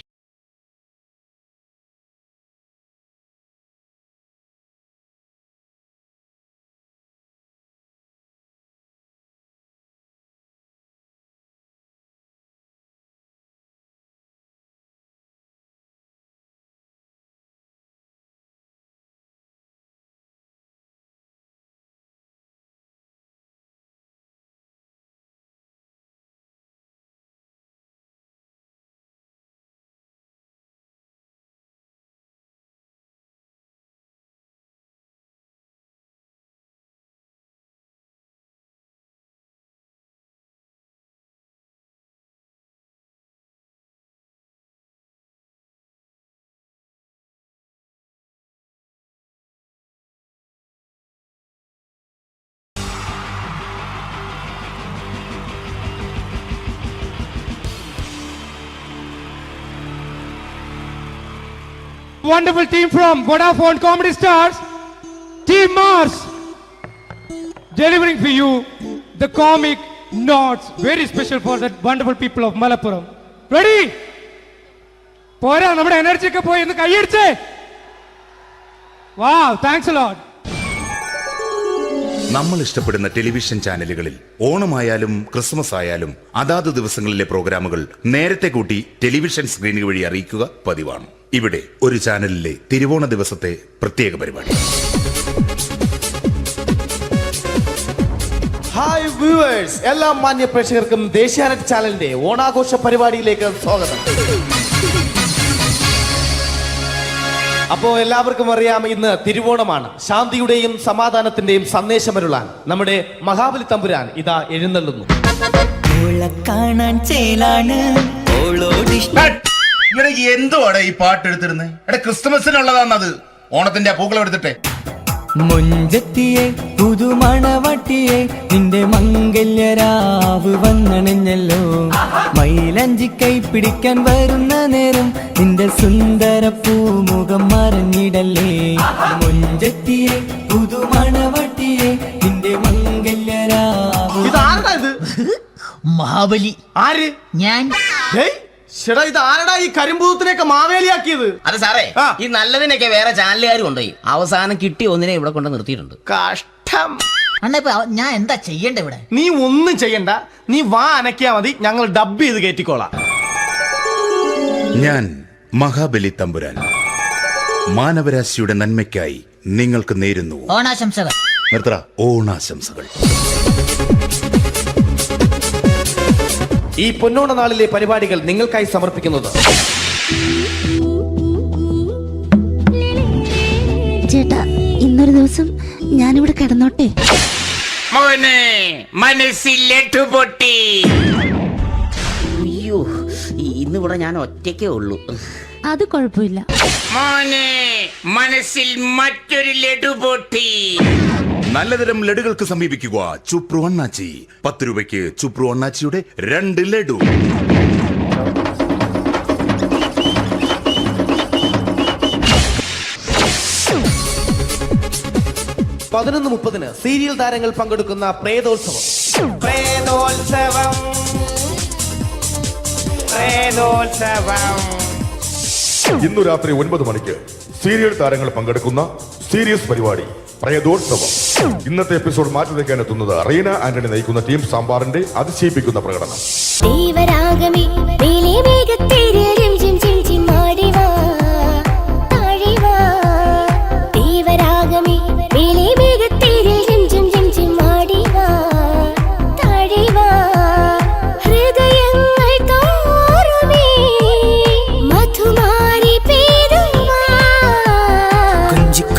[SPEAKER 10] Wonderful team from Vodafone Comedy Stars, Team Mars, delivering for you the comic notes, very special for the wonderful people of Malappuram. Ready? Pora, nammade energy ke poi innu kai adiche. Wow, thanks a lot.
[SPEAKER 11] നമ്മൾ ഇഷ്ടപ്പെടുന്ന television ചാനലുകളിൽ ഓണമായാലും Christmas ആയാലും അതാത് ദിവസങ്ങളിലെ പ്രോഗ്രാമുകൾ നേരത്തെ കൂട്ടി television സ്ക്രീനുകൾ വഴി അറിയിക്കുക പതിവാണ്. ഇവിടെ ഒരു ചാനലിലെ തിരുവോണ ദിവസത്തെ പ്രത്യേക പരിപാടി.
[SPEAKER 3] ഹായ്
[SPEAKER 2] വ്യൂവേഴ്സ്, എല്ലാ മാന്യ പ്രേക്ഷകർക്കും ദേശീയാനെറ്റ് ചാനലിന്റെ ഓണാഘോഷ പരിപാടിയിലേക്ക് സ്വാഗതം. അപ്പോ എല്ലാവർക്കും അറിയാം, ഇന്ന് തിരുവോണമാണ്. ശാന്തിയുടെയും സമാധാനത്തിന്റെയും സന്ദേശമരുളാൻ നമ്മുടെ മഹാബലി തമ്പുരാൻ ഇതാ എഴുന്നള്ളുന്നു.
[SPEAKER 3] കാണാൻ ചേലാണ്
[SPEAKER 11] എന്തുവാടെ ഈ പാട്ട് എടുത്തിരുന്നത്? എടാ ക്രിസ്തുമസിനുള്ളതാണത്. ഓണത്തിന്റെ പൂക്കളം എടുത്തിട്ടെ.
[SPEAKER 3] മുഞ്ചത്തിയെ പുതുമണവട്ടിയെ നിന്റെ മംഗല്യരാവ് വന്നണഞ്ഞല്ലോ. മൈലഞ്ചി കൈ പിടിക്കാൻ വരുന്ന നേരം നിന്റെ സുന്ദര പൂമുഖം മറഞ്ഞിടല്ലേ. മുഞ്ചത്തിയെ പുതുമണവട്ടിയെ നിന്റെ മംഗല്യരാവ്.
[SPEAKER 2] ഇതാരടാ?
[SPEAKER 12] മഹാബലി.
[SPEAKER 2] ആര്?
[SPEAKER 12] ഞാൻ.
[SPEAKER 2] ചേട്ടാ, ഇത് ആരടാ ഈ കരിമ്പൂത്തിനെയൊക്കെ മാവേലിയാക്കിയത്?
[SPEAKER 12] അത് സാറേ, ഈ നല്ലതിനൊക്കെ വേറെ ചാനലുകാർ കൊണ്ടുപോയി അവസാനം കിട്ടി ഒന്നിനെ ഇവിടെ കൊണ്ട് നിർത്തിയിട്ടുണ്ട്.
[SPEAKER 2] കഷ്ടം.
[SPEAKER 12] അണ്ണാ ഞാൻ എന്താ ചെയ്യണ്ട ഇവിടെ?
[SPEAKER 2] നീ ഒന്നും ചെയ്യണ്ട, നീ വാ അനക്കിയാ മതി, ഞങ്ങൾ ഡബ് ചെയ്ത് കയറ്റിക്കോളാം.
[SPEAKER 11] ഞാൻ മഹാബലി തമ്പുരാൻ മാനവരാശിയുടെ നന്മയ്ക്കായി നിങ്ങൾക്ക് നേരുന്നു
[SPEAKER 12] ഓണാശംസകൾ.
[SPEAKER 11] നിർത്തറ. ഓണാശംസകൾ.
[SPEAKER 2] ഈ പൊന്നോണ നാളിലെ പരിപാടികൾ നിങ്ങൾക്കായി സമർപ്പിക്കുന്നത്
[SPEAKER 17] ചേട്ടാ, ഇന്നൊരു ദിവസം ഞാനിവിടെ കിടന്നോട്ടെ.
[SPEAKER 12] മനസ്സിലെട്ടു പൊട്ടി. അയ്യോ, ഇന്നിവിടെ ഞാൻ ഒറ്റയ്ക്കേ ഉള്ളൂ.
[SPEAKER 17] അത് കുഴപ്പമില്ല.
[SPEAKER 12] മനസ്സിൽ മറ്റൊരു ലഡു പൊട്ടി.
[SPEAKER 11] നല്ലതരം ലഡുകൾക്ക് സമീപിക്കുക ചുപ്രു അണ്ണാച്ചി. 10 രൂപയ്ക്ക് ചുപ്രു അണ്ണാച്ചിയുടെ 2 ലഡു.
[SPEAKER 2] (11:30) സീരിയൽ താരങ്ങൾ പങ്കെടുക്കുന്ന പ്രേതോത്സവം.
[SPEAKER 6] ഇന്നു രാത്രി 9 മണിക്ക് സീരിയൽ താരങ്ങൾ പങ്കെടുക്കുന്ന സീരിയസ് പരിപാടി പ്രേതോത്സവം. ഇന്നത്തെ എപ്പിസോഡ് മാറ്റി വയ്ക്കാൻ എത്തുന്നത് റീന ആന്റണി നയിക്കുന്ന ടീം സാമ്പാറിന്റെ അതിശയിപ്പിക്കുന്ന പ്രകടനം.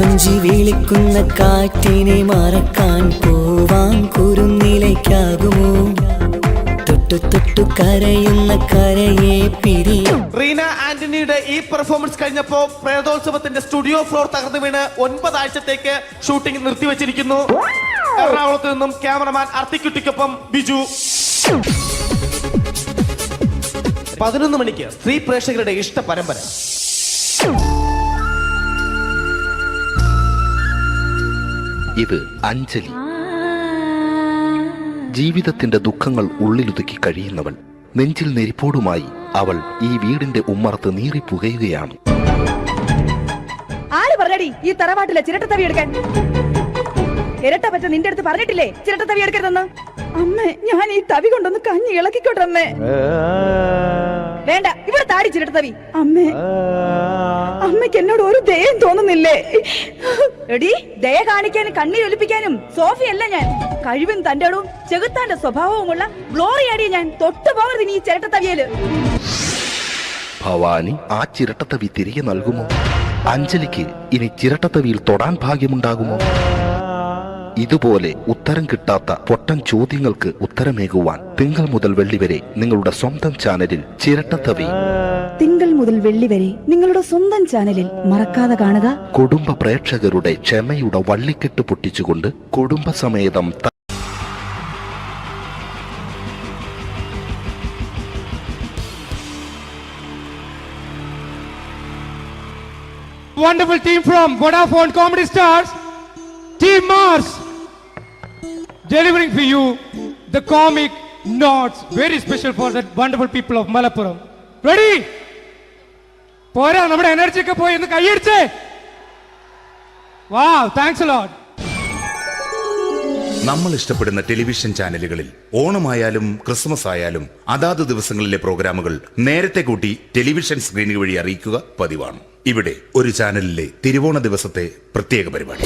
[SPEAKER 3] കൊഞ്ചി വിളിക്കുന്ന കാറ്റിനെ മറക്കാൻ പോവാൻ കുരുന്നിലേക്കാകുമോ? തൊട്ടു തൊട്ടു കരയുന്ന കരയെ പിരിയും.
[SPEAKER 2] റീന ആന്റണിയുടെ ഈ പെർഫോമൻസ് കഴിഞ്ഞപ്പോ പ്രേതോത്സവത്തിന്റെ സ്റ്റുഡിയോ ഫ്ലോർ തകർന്നു വീണ് 9 ആഴ്ചത്തേക്ക് ഷൂട്ടിംഗ് നിർത്തിവെച്ചിരിക്കുന്നു. എറണാകുളത്ത് നിന്നും ക്യാമറമാൻ അർത്തിക്കുട്ടിക്കൊപ്പം ബിജു. 11 മണിക്ക് സ്ത്രീ പ്രേക്ഷകരുടെ ഇഷ്ട പരമ്പര.
[SPEAKER 14] ഇത് അഞ്ജലി. ജീവിതത്തിന്റെ ദുഃഖങ്ങൾ ഉള്ളിലൊതുക്കി കഴിയുന്നവൾ. നെഞ്ചിൽ നെരിപ്പോടുമായി അവൾ ഈ വീടിന്റെ ഉമ്മറത്ത് നീറി പുകയുകയാണ്.
[SPEAKER 13] ആര് പറഞ്ഞടി ഈ തറവാട്ടിലെ ചിരട്ട തവി എടുക്കാൻ? ഇരട്ട പറ്റ നിന്റെ അടുത്ത് പറഞ്ഞിട്ടില്ലേ ചിരട്ട തവി എടുക്കരുതെന്ന്? അമ്മേ, ഞാൻ ഈ തവി കൊണ്ടൊന്ന് കഞ്ഞി ഇളക്കിക്കോട്ടെ അമ്മേ. വേണ്ട, ഇവിടെ താടി ചിരട്ട തവി. അമ്മേ, അമ്മയ്ക്ക് എന്നോട് ഒരു ദയം തോന്നുന്നില്ലേ? എടി, ദയ കാണിക്കാനും കണ്ണീരൊലിപ്പിക്കാനും സോഫിയല്ല ഞാൻ. കഴിവും തന്റെടും ചെകുത്താന്റെ സ്വഭാവവുമുള്ള ഗ്ലോറിയാടിയ ഞാൻ. തൊട്ടു പോകരുത് നീ ചിരട്ട തവിയല്.
[SPEAKER 14] ഭവാനി ആ ചിരട്ടത്തവി തിരികെ നൽകുമോ? അഞ്ജലിക്ക് ഇനി ചിരട്ടത്തവിയിൽ തൊടാൻ ഭാഗ്യമുണ്ടാകുമോ? ഇതുപോലെ ഉത്തരം കിട്ടാത്ത പൊട്ടൻ ചോദ്യങ്ങൾക്ക് ഉത്തരമേകുവാൻ തിങ്കൾ മുതൽ വെള്ളി വരെ നിങ്ങളുടെ സ്വന്തം ചാനലിൽ ചിരട്ടത്തവി.
[SPEAKER 13] തിങ്കൾ മുതൽ വെള്ളി വരെ നിങ്ങളുടെ സ്വന്തം ചാനലിൽ മറക്കാതെ കാണുക.
[SPEAKER 14] കുടുംബ പ്രേക്ഷകരുടെ ക്ഷമയുടെ വള്ളിക്കെട്ട് പൊട്ടിച്ചുകൊണ്ട് കുടുംബസമേതം
[SPEAKER 10] Wonderful team from Vodafone Comedy Stars, Team Mars, delivering for you the comic notes, very special for the wonderful people of Malappuram. Ready? പോരാ, നമ്മുടെ എനർജി ഒക്കെ പോയി ഒന്ന് കൈയടിച്ചേ. Wow, thanks a lot.
[SPEAKER 11] നമ്മൾ ഇഷ്ടപ്പെടുന്ന ടെലിവിഷൻ ചാനലുകളിൽ ഓണമായാലും ക്രിസ്മസ് ആയാലും അതാത് ദിവസങ്ങളിലെ പ്രോഗ്രാമുകൾ നേരത്തെ കൂട്ടി ടെലിവിഷൻ സ്ക്രീനുകൾ വഴി അറിയിക്കുക പതിവാണ്. ഇവിടെ ഒരു ചാനലിലെ തിരുവോണ ദിവസത്തെ പ്രത്യേക പരിപാടി.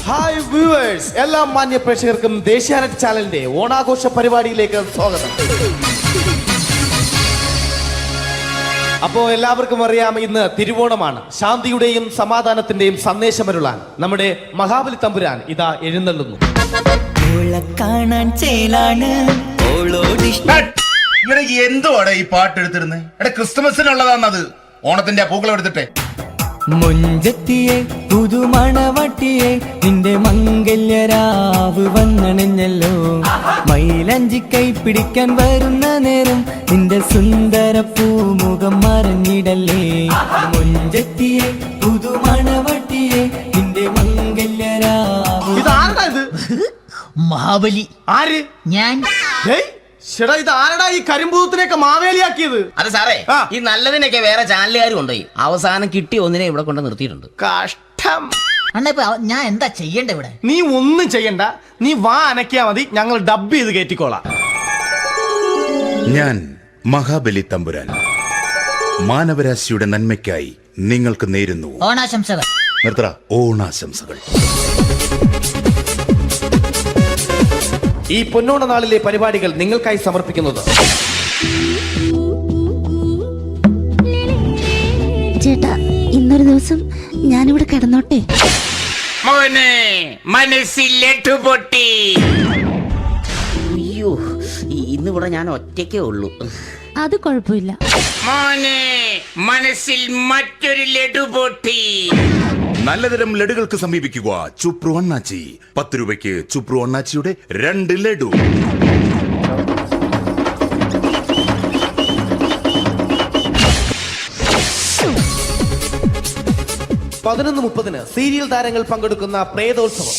[SPEAKER 2] ഹായ് വ്യൂവേഴ്സ്, എല്ലാ മാന്യ പ്രേക്ഷകർക്കും ദേശീയാനെറ്റ് ചാനലിന്റെ ഓണാഘോഷ പരിപാടിയിലേക്ക് സ്വാഗതം. അപ്പോ എല്ലാവർക്കും അറിയാം, ഇന്ന് തിരുവോണമാണ്. ശാന്തിയുടെയും സമാധാനത്തിന്റെയും സന്ദേശമരുളാൻ നമ്മുടെ മഹാബലി തമ്പുരാൻ ഇതാ എഴുന്നള്ളുന്നു.
[SPEAKER 11] ഇവിടെ എന്തുവാടെ ഈ പാട്ട് എടുത്തിരുന്നത്? എടാ ക്രിസ്മസിനുള്ളതാണത്. ഓണത്തിന്റെ പൂക്കളം എടുത്തിട്ടെ.
[SPEAKER 3] മുഞ്ചത്തിയെ പുതുമണവട്ടിയെ നിന്റെ മംഗല്യരാവ് വന്നണഞ്ഞല്ലോ. മൈലഞ്ചി കൈ പിടിക്കാൻ വരുന്ന നേരം നിന്റെ സുന്ദര പൂമുഖം മറഞ്ഞിടല്ലേ. മുഞ്ചത്തിയെ പുതുമണവട്ടിയെ നിന്റെ മംഗല്യരാവ്.
[SPEAKER 2] ഇതാരടാ?
[SPEAKER 12] മഹാബലി.
[SPEAKER 2] ആര്?
[SPEAKER 12] ഞാൻ.
[SPEAKER 2] ചേട്ടാ, ഇത് ആരടാ ഈ കരിമ്പൂത്തിനെയൊക്കെ മാവേലിയാക്കിയത്?
[SPEAKER 12] അതെ സാറേ, ഈ നല്ലതിനൊക്കെ വേറെ ചാനലുകാർ കൊണ്ടുപോയി അവസാനം കിട്ടിയ ഒന്നിനെ ഇവിടെ കൊണ്ട് നിർത്തിയിട്ടുണ്ട്.
[SPEAKER 2] കഷ്ടം.
[SPEAKER 12] ഞാൻ എന്താ ചെയ്യണ്ട ഇവിടെ?
[SPEAKER 2] നീ ഒന്നും ചെയ്യണ്ട, നീ വാ അനക്കിയാ മതി, ഞങ്ങൾ ഡബ് ചെയ്ത് കയറ്റിക്കോളാം.
[SPEAKER 11] ഞാൻ മഹാബലി തമ്പുരാൻ മാനവരാശിയുടെ നന്മയ്ക്കായി നിങ്ങൾക്ക് നേരുന്നു
[SPEAKER 12] ഓണാശംസകൾ.
[SPEAKER 11] നിർത്തറ. ഓണാശംസകൾ.
[SPEAKER 2] ഈ പൊന്നോണ നാളിലെ പരിപാടികൾ നിങ്ങൾക്കായി സമർപ്പിക്കുന്നത്
[SPEAKER 17] ചേട്ടാ, ഇന്നൊരു ദിവസം ഞാനിവിടെ കിടന്നോട്ടെ.
[SPEAKER 12] മോനെ മനസ്സിലെട്ടു പൊട്ടി. അയ്യോ, ഇന്നിവിടെ ഞാൻ ഒറ്റയ്ക്കേ ഉള്ളൂ.
[SPEAKER 17] അത് കുഴപ്പമില്ല.
[SPEAKER 12] മോനെ മനസ്സിൽ മറ്റൊരു ലഡു പൊട്ടി.
[SPEAKER 11] നല്ലതരം ലഡുകൾക്ക് സമീപിക്കുക ചുപ്രു അണ്ണാച്ചി. 10 രൂപയ്ക്ക് ചുപ്രു അണ്ണാച്ചിയുടെ 2 ലഡു.
[SPEAKER 2] പതിനൊന്ന് 30 സീരിയൽ താരങ്ങൾ പങ്കെടുക്കുന്ന പ്രേതോത്സവം.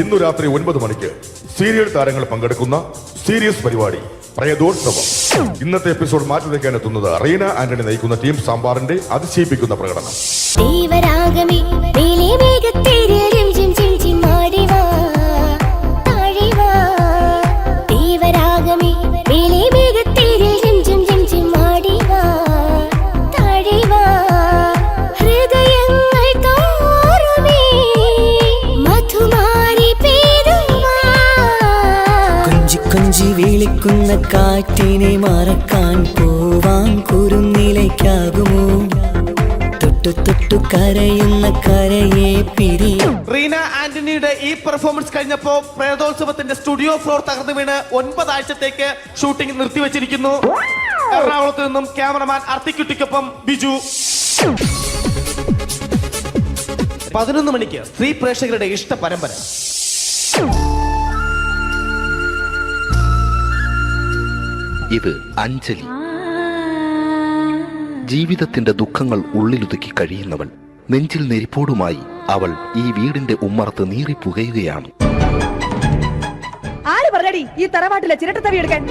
[SPEAKER 6] ഇന്നു രാത്രി 9 മണിക്ക് സീരിയൽ താരങ്ങൾ പങ്കെടുക്കുന്ന സീരിയസ് പരിപാടി പ്രേതോത്സവം. ഇന്നത്തെ എപ്പിസോഡ് മാറ്റി വയ്ക്കാൻ എത്തുന്നത് റീന ആന്റണി നയിക്കുന്ന ടീം സാമ്പാറിന്റെ അതിശയിപ്പിക്കുന്ന പ്രകടനം.
[SPEAKER 3] കൊഞ്ചി വിളിക്കുന്ന കാറ്റിനെ മറക്കാൻ പോവാൻ കുറുനിലയ്ക്കാകുമോ? തൊട്ടു തൊട്ടു കരയുന്ന കരയെ പിരിയും.
[SPEAKER 2] റീന ആന്റണിയുടെ ഈ പെർഫോമൻസ് കഴിഞ്ഞപ്പോ പ്രേതോത്സവത്തിന്റെ സ്റ്റുഡിയോ ഫ്ലോർ തകർന്നു വീണ് 9 ആഴ്ചത്തേക്ക് ഷൂട്ടിംഗ് നിർത്തിവെച്ചിരിക്കുന്നു. എറണാകുളത്ത് നിന്നും ക്യാമറമാൻ അർത്തിക്കുട്ടിക്കൊപ്പം ബിജു. 11 മണിക്ക് സ്ത്രീ പ്രേക്ഷകരുടെ ഇഷ്ട പരമ്പര.
[SPEAKER 14] ഇത് അഞ്ജലി. ജീവിതത്തിന്റെ ദുഃഖങ്ങൾ ഉള്ളിലൊതുക്കി കഴിയുന്നവൾ. നെഞ്ചിൽ നെരിപ്പോടുമായി അവൾ ഈ വീടിന്റെ ഉമ്മറത്ത് നീറി പുകയുകയാണ്.
[SPEAKER 13] ആര് പറഞ്ഞടി ഈ തറവാട്ടിലെ ചിരട്ടത്തവി എടുക്കാൻ?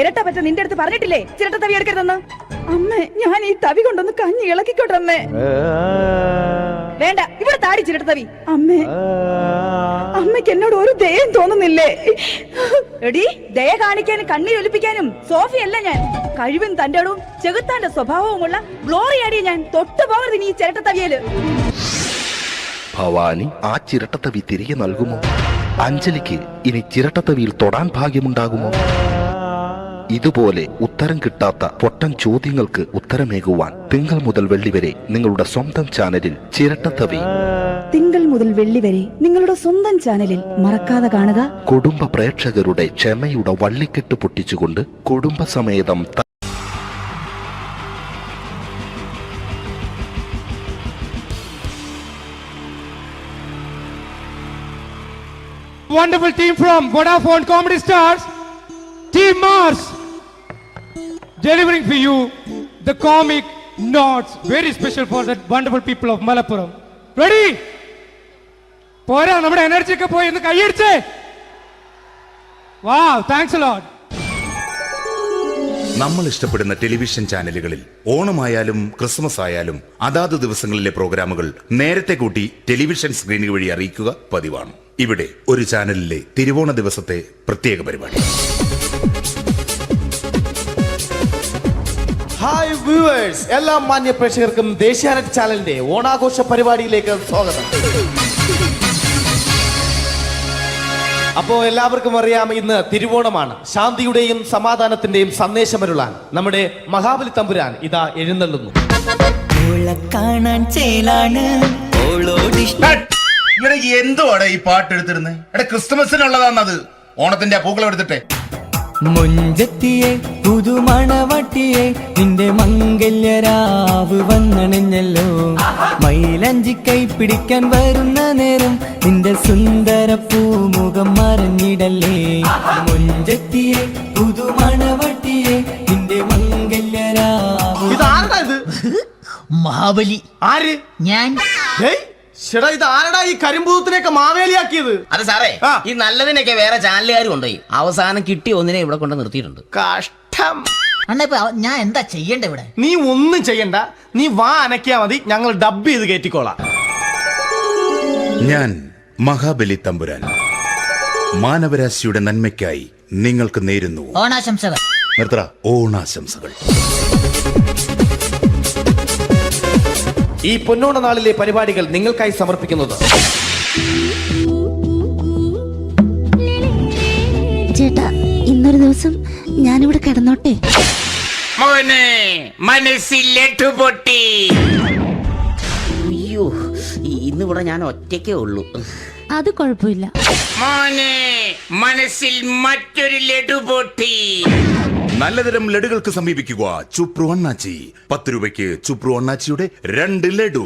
[SPEAKER 13] ഇരട്ട പറ്റ നിന്റെ അടുത്ത് പറഞ്ഞിട്ടില്ലേ ചിരട്ടത്തവി എടുക്കരുതെന്ന്? അമ്മേ, ഞാൻ ഈ തവി കൊണ്ടൊന്ന് കഞ്ഞി ഇളക്കിക്കോട്ടെ അമ്മേ. വേണ്ട, ഇവിടെ താടി ചിരട്ടത്തവി. അമ്മേ, അമ്മയ്ക്ക് എന്നോട് ഒരു ദയം തോന്നുന്നില്ലേ? എടി, ദയ കാണിക്കാനും കണ്ണീരൊലിപ്പിക്കാനും സോഫിയല്ല ഞാൻ. കഴിവും തന്റെടും ചെകുത്താന്റെ സ്വഭാവവുമുള്ള ഗ്ലോറിയാടിയ ഞാൻ. തൊട്ടു പോകരുത് നീ ചിരട്ടത്തവിയല്.
[SPEAKER 14] ഭവാനി ആ ചിരട്ടത്തവി തിരികെ നൽകുമോ? അഞ്ജലിക്ക് ഇനി ചിരട്ടത്തവിയിൽ തൊടാൻ ഭാഗ്യമുണ്ടാകുമോ? ഇതുപോലെ ഉത്തരം കിട്ടാത്ത പൊട്ടൻ ചോദ്യങ്ങൾക്ക് ഉത്തരമേകുവാൻ തിങ്കൾ മുതൽ വെള്ളി വരെ നിങ്ങളുടെ സ്വന്തം ചാനലിൽ ചിരട്ടത്തവി.
[SPEAKER 13] തിങ്കൾ മുതൽ വെള്ളി വരെ നിങ്ങളുടെ സ്വന്തം ചാനലിൽ മറക്കാതെ കാണുക.
[SPEAKER 14] കുടുംബ പ്രേക്ഷകരുടെ ക്ഷമയുടെ വള്ളിക്കെട്ട് പൊട്ടിച്ചുകൊണ്ട് കുടുംബസമേതം
[SPEAKER 10] Wonderful team from Vodafone Comedy Stars, Team Mars, delivering for you the comic notes, very special for the wonderful people of Malappuram. Ready? പോരാ, നമ്മുടെ എനർജി ഒക്കെ പോയി ഒന്ന് കൈയടിച്ചേ. Wow, thanks a lot.
[SPEAKER 11] നമ്മൾ ഇഷ്ടപ്പെടുന്ന ടെലിവിഷൻ ചാനലുകളിൽ ഓണമായാലും ക്രിസ്മസ് ആയാലും അതാത് ദിവസങ്ങളിലെ പ്രോഗ്രാമുകൾ നേരത്തെ കൂട്ടി ടെലിവിഷൻ സ്ക്രീനുകൾ വഴി അറിയിക്കുക പതിവാണ്. ഇവിടെ ഒരു ചാനലിലെ തിരുവോണ ദിവസത്തെ പ്രത്യേക പരിപാടി.
[SPEAKER 2] ഹായ് വ്യൂവേഴ്സ്, എല്ലാ മാന്യ പ്രേക്ഷകർക്കും ദേശീയാനെറ്റ് ചാനലിന്റെ ഓണാഘോഷ പരിപാടിയിലേക്ക് സ്വാഗതം. അപ്പോ എല്ലാവർക്കും അറിയാം, ഇന്ന് തിരുവോണമാണ്. ശാന്തിയുടെയും സമാധാനത്തിന്റെയും സന്ദേശമരുളാൻ നമ്മുടെ മഹാബലി തമ്പുരാൻ ഇതാ എഴുന്നള്ളുന്നു.
[SPEAKER 3] കാണാൻ ചേലാണ്
[SPEAKER 11] എന്തുവാടാ ഈ പാട്ട് എടുത്തിരുന്നത്? എടാ ക്രിസ്തുമസിനുള്ളതാണത്. ഓണത്തിന്റെ പൂക്കളം എടുത്തിട്ടെ.
[SPEAKER 3] മുഞ്ചത്തിയെ പുതുമണവട്ടിയെ നിന്റെ മംഗല്യരാവ് വന്നണിഞ്ഞല്ലോ. മൈലഞ്ചി കൈ പിടിക്കാൻ വരുന്ന നേരം നിന്റെ സുന്ദര പൂമുഖം മറഞ്ഞിടല്ലേ. മുഞ്ചത്തിയെ പുതുമണവട്ടിയെ നിന്റെ മംഗല്യരാവ്.
[SPEAKER 2] മഹാബലി ആര്? ഞാൻ. ഇത് ആരടാ ഈ കരിമ്പൂത്തിനെയൊക്കെ മാവേലിയാക്കിയത്?
[SPEAKER 12] അത് സാറേ, ഈ നല്ലതിനൊക്കെ വേറെ ചാനലുകാർ കൊണ്ടുപോയി അവസാനം കിട്ടി ഒന്നിനെ ഇവിടെ കൊണ്ട് നിർത്തിയിട്ടുണ്ട്.
[SPEAKER 2] കഷ്ടം.
[SPEAKER 3] ഞാൻ എന്താ ചെയ്യണ്ട ഇവിടെ?
[SPEAKER 2] നീ ഒന്നും ചെയ്യണ്ട, നീ വാ അനക്കിയാ മതി, ഞങ്ങൾ ഡബ് ചെയ്ത് കയറ്റിക്കോളാം.
[SPEAKER 11] ഞാൻ മഹാബലി തമ്പുരാൻ മാനവരാശിയുടെ നന്മയ്ക്കായി നിങ്ങൾക്ക് നേരുന്നു
[SPEAKER 3] ഓണാശംസകൾ.
[SPEAKER 11] നിർത്തറ. ഓണാശംസകൾ.
[SPEAKER 2] ഈ പൊന്നോണ നാളിലെ പരിപാടികൾ നിങ്ങൾക്കായി സമർപ്പിക്കുന്നത്
[SPEAKER 17] ചേട്ടാ, ഇന്നൊരു ദിവസം ഞാനിവിടെ കിടന്നോട്ടെ?
[SPEAKER 12] മോനെ മനസ്സിലെട്ടു പൊട്ടി. അയ്യോ, ഇന്നിവിടെ ഞാൻ ഒറ്റയ്ക്കേ ഉള്ളൂ.
[SPEAKER 17] അത് കുഴപ്പമില്ല.
[SPEAKER 12] മോനെ മനസ്സിൽ മറ്റൊരു ലഡു പൊട്ടി.
[SPEAKER 11] നല്ലതരം ലഡുകൾക്ക് സമീപിക്കുക ചുപ്രു അണ്ണാച്ചി. 10 രൂപയ്ക്ക് ചുപ്രു അണ്ണാച്ചിയുടെ 2 ലഡു.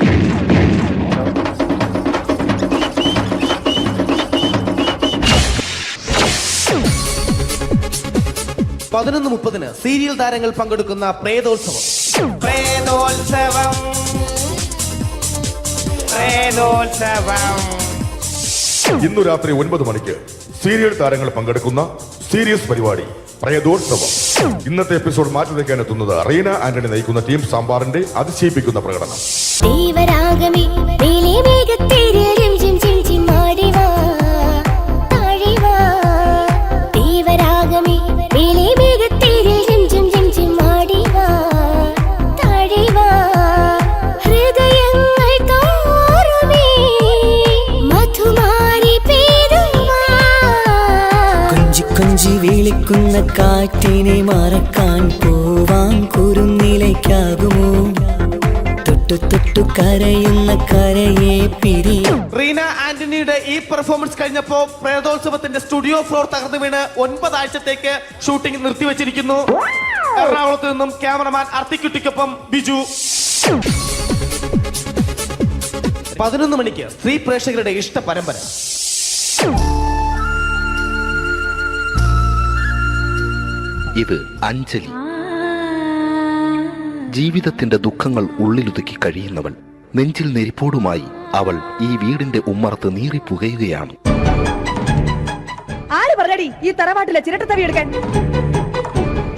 [SPEAKER 2] (11:30) സീരിയൽ താരങ്ങൾ പങ്കെടുക്കുന്ന പ്രേതോത്സവം.
[SPEAKER 6] ഇന്നു രാത്രി 9 മണിക്ക് സീരിയൽ താരങ്ങൾ പങ്കെടുക്കുന്ന സീരിയസ് പരിപാടി പ്രേതോത്സവം. ഇന്നത്തെ എപ്പിസോഡ് മാറ്റി വയ്ക്കാൻ എത്തുന്നത് റീന ആന്റണി നയിക്കുന്ന ടീം സാമ്പാറിന്റെ അതിശയിപ്പിക്കുന്ന പ്രകടനം.
[SPEAKER 3] കൊഞ്ചി വിളിക്കുന്ന കാറ്റിനെ മറക്കാൻ പോവാൻ കുറുനിലയ്ക്കാകുമോ? തൊട്ടു തൊട്ടു കരയുന്ന കരയെ പിരി.
[SPEAKER 2] റീന ആന്റണിയുടെ ഈ പെർഫോമൻസ് കഴിഞ്ഞപ്പോ പ്രേതോത്സവത്തിന്റെ സ്റ്റുഡിയോ ഫ്ലോർ തകർന്നു വീണ് 9 ആഴ്ചത്തേക്ക് ഷൂട്ടിംഗ് നിർത്തിവെച്ചിരിക്കുന്നു. എറണാകുളത്ത് നിന്നും ക്യാമറമാൻ അർത്തിക്കുട്ടിക്കൊപ്പം ബിജു. 11 മണിക്ക് സ്ത്രീ പ്രേക്ഷകരുടെ ഇഷ്ട പരമ്പര.
[SPEAKER 14] ഇത് അഞ്ജലി. ജീവിതത്തിന്റെ ദുഃഖങ്ങൾ ഉള്ളിലൊതുക്കി കഴിയുന്നവൾ. നെഞ്ചിൽ നെരിപ്പോടുമായി അവൾ ഈ വീടിന്റെ ഉമ്മറത്ത് നീറി പുകയുകയാണ്.
[SPEAKER 13] ആര് പറഞ്ഞടി ഈ തറവാട്ടിലെ ചിരട്ടത്തവി എടുക്കാൻ?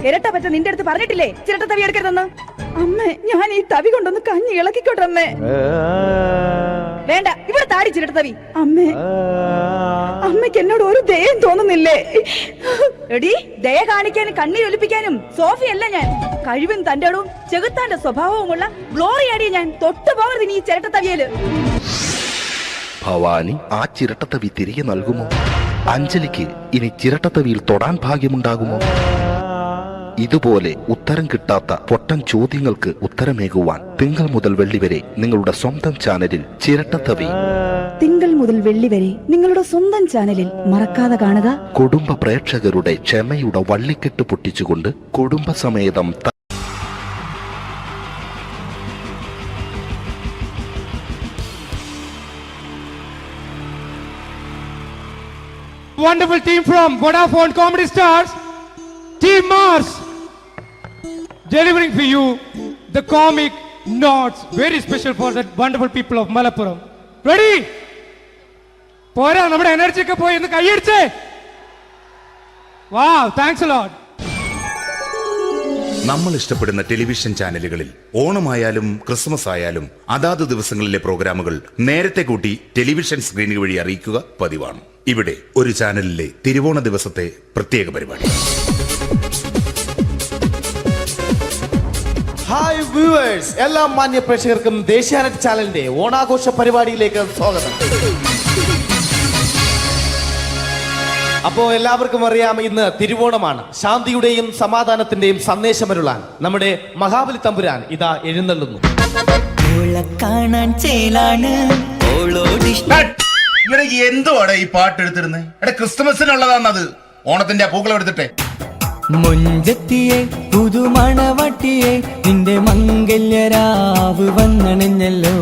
[SPEAKER 13] ഇരട്ട പറ്റ നിന്റെ അടുത്ത് പറഞ്ഞിട്ടില്ലേ ചിരട്ടത്തവി എടുക്കരുതെന്ന്? അമ്മേ, ഞാൻ ഈ തവി കൊണ്ടൊന്ന് കഞ്ഞി ഇളക്കിക്കോട്ടെ അമ്മേ. വേണ്ട, ഇവിടെ താടി ചിരട്ടത്തവി. അമ്മേ, അമ്മയ്ക്ക് എന്നോട് ഒരു ദയം തോന്നുന്നില്ലേ? എടി, ദയ കാണിക്കാനും കണ്ണീരൊലിപ്പിക്കാനും സോഫിയല്ല ഞാൻ. കഴിവും തന്റെ ഇടവും ചെകുത്താന്റെ സ്വഭാവവുമുള്ള ഗ്ലോറി ആടിയ ഞാൻ. തൊട്ടു പോകരുത് നീ ചിരട്ടത്തവിയല്.
[SPEAKER 14] ഭവാനി ആ ചിരട്ടത്തവി തിരികെ നൽകുമോ? അഞ്ജലിക്ക് ഇനി ചിരട്ടത്തവിയിൽ തൊടാൻ ഭാഗ്യമുണ്ടാകുമോ? ഇതുപോലെ ഉത്തരം കിട്ടാത്ത പൊട്ടൻ ചോദ്യങ്ങൾക്ക് ഉത്തരമേകുവാൻ തിങ്കൾ മുതൽ വെള്ളി വരെ നിങ്ങളുടെ സ്വന്തം ചാനലിൽ ചിരട്ടത്തവി.
[SPEAKER 13] തിങ്കൾ മുതൽ വെള്ളി വരെ നിങ്ങളുടെ സ്വന്തം ചാനലിൽ മറക്കാതെ കാണുക.
[SPEAKER 14] കുടുംബ പ്രേക്ഷകരുടെ ക്ഷമയുടെ വള്ളിക്കെട്ട് പൊട്ടിച്ചുകൊണ്ട് കുടുംബസമേതം
[SPEAKER 10] Wonderful team from Vodafone Comedy Stars, Team Mars, delivering for you the comic notes, very special for the wonderful people of Malappuram. Ready? പോരാ, നമ്മുടെ എനർജി ഒക്കെ പോയി ഒന്ന് കൈയടിച്ചേ. Wow, thanks a lot.
[SPEAKER 11] നമ്മൾ ഇഷ്ടപ്പെടുന്ന ടെലിവിഷൻ ചാനലുകളിൽ ഓണമായാലും ക്രിസ്മസ് ആയാലും അതാത് ദിവസങ്ങളിലെ പ്രോഗ്രാമുകൾ നേരത്തെ കൂട്ടി ടെലിവിഷൻ സ്ക്രീനുകൾ വഴി അറിയിക്കുക പതിവാണ്. ഇവിടെ ഒരു ചാനലിലെ തിരുവോണ ദിവസത്തെ പ്രത്യേക പരിപാടി.
[SPEAKER 2] ഹായ് വ്യൂവേഴ്സ്, എല്ലാ മാന്യ പ്രേക്ഷകർക്കും ദേശീയാനെറ്റ് ചാനലിന്റെ ഓണാഘോഷ പരിപാടിയിലേക്ക് സ്വാഗതം. അപ്പോ എല്ലാവർക്കും അറിയാം, ഇന്ന് തിരുവോണമാണ്. ശാന്തിയുടെയും സമാധാനത്തിന്റെയും സന്ദേശമരുളാൻ നമ്മുടെ മഹാബലി തമ്പുരാൻ ഇതാ എഴുന്നള്ളുന്നു.
[SPEAKER 3] കാണാൻ ചേലാണ്
[SPEAKER 11] എന്തുവാടെ ഈ പാട്ട് എടുത്തിരുന്നത്? എടാ ക്രിസ്മസിനുള്ളതാണത്. ഓണത്തിന്റെ പൂക്കളം എടുത്തിട്ടെ.
[SPEAKER 3] മുഞ്ചത്തിയെ പുതുമണവട്ടിയെ നിന്റെ മംഗല്യരാവ് വന്നണഞ്ഞല്ലോ.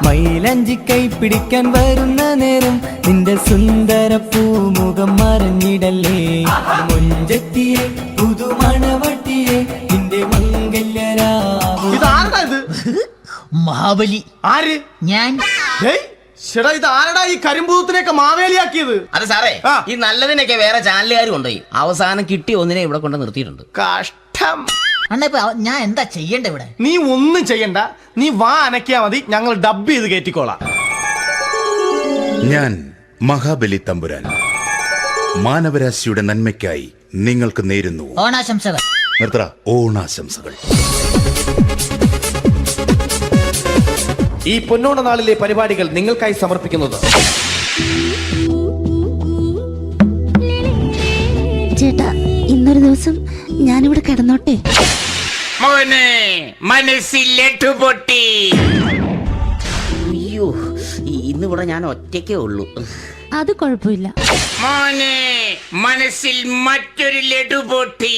[SPEAKER 3] മൈലഞ്ചി കൈ പിടിക്കാൻ വരുന്ന നേരം നിന്റെ സുന്ദര പൂമുഖം മറഞ്ഞിടല്ലേ. മുഞ്ചത്തിയെ പുതുമണവട്ടിയെ നിന്റെ മംഗല്യരാവ്.
[SPEAKER 2] മഹാബലി ആര്? ഞാൻ. ഇത് ആരടാ ഈ കരിമ്പൂത്തിനെയൊക്കെ മാവേലിയാക്കിയത്?
[SPEAKER 12] അത് സാറേ, ഈ നല്ലതിനൊക്കെ വേറെ ചാനലുകാർ കൊണ്ടുപോയി അവസാനം കിട്ടി ഒന്നിനെ ഇവിടെ കൊണ്ട് നിർത്തിയിട്ടുണ്ട്.
[SPEAKER 2] കഷ്ടം.
[SPEAKER 3] ഞാൻ എന്താ ചെയ്യണ്ട ഇവിടെ?
[SPEAKER 2] നീ ഒന്നും ചെയ്യണ്ട, നീ വാ അനക്കിയാ മതി, ഞങ്ങൾ ഡബ് ചെയ്ത് കയറ്റിക്കോളാം.
[SPEAKER 11] ഞാൻ മഹാബലി തമ്പുരാൻ മാനവരാശിയുടെ നന്മയ്ക്കായി നിങ്ങൾക്ക് നേരുന്നു
[SPEAKER 3] ഓണാശംസകൾ.
[SPEAKER 11] നിർത്തറ. ഓണാശംസകൾ.
[SPEAKER 2] ഈ പൊന്നോണ നാളിലെ പരിപാടികൾ നിങ്ങൾക്കായി സമർപ്പിക്കുന്നത്
[SPEAKER 17] ചേട്ടാ, ഇന്നൊരു ദിവസം ഞാനിവിടെ കിടന്നോട്ടെ.
[SPEAKER 12] മോനെ മനസ്സിലെട്ടു പൊട്ടി. അയ്യോ, ഇന്നിവിടെ ഞാൻ ഒറ്റയ്ക്കേ ഉള്ളൂ.
[SPEAKER 17] അത് കുഴപ്പമില്ല.
[SPEAKER 12] മോനെ മനസ്സിൽ മറ്റൊരു ലഡു പൊട്ടി.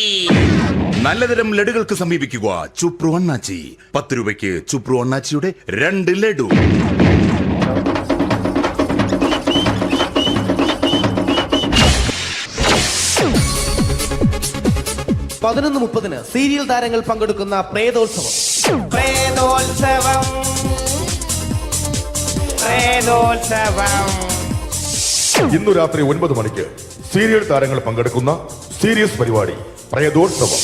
[SPEAKER 11] നല്ലതരം ലഡുകൾക്ക് സമീപിക്കുക ചുപ്രു അണ്ണാച്ചി. 10 രൂപയ്ക്ക് ചുപ്രു അണ്ണാച്ചിയുടെ 2 ലഡു.
[SPEAKER 2] പതിനൊന്ന് 30 സീരിയൽ താരങ്ങൾ പങ്കെടുക്കുന്ന പ്രേതോത്സവം.
[SPEAKER 6] ഇന്നു രാത്രി 9 മണിക്ക് സീരിയൽ താരങ്ങൾ പങ്കെടുക്കുന്ന സീരിയസ് പരിപാടി പ്രേതോത്സവം.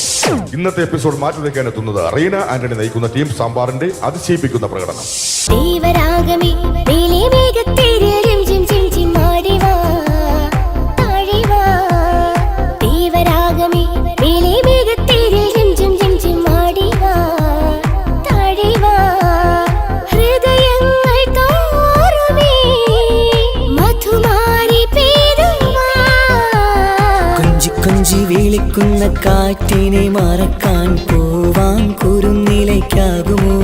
[SPEAKER 6] ഇന്നത്തെ എപ്പിസോഡ് മാറ്റി വയ്ക്കാൻ എത്തുന്നത് റീന ആന്റണി നയിക്കുന്ന ടീം സാമ്പാറിന്റെ അതിശയിപ്പിക്കുന്ന പ്രകടനം.
[SPEAKER 3] കൊഞ്ചി വിളിക്കുന്ന കാറ്റിനെ മറക്കാൻ പോവാൻ കുറുനിലയ്ക്കാകുമോ?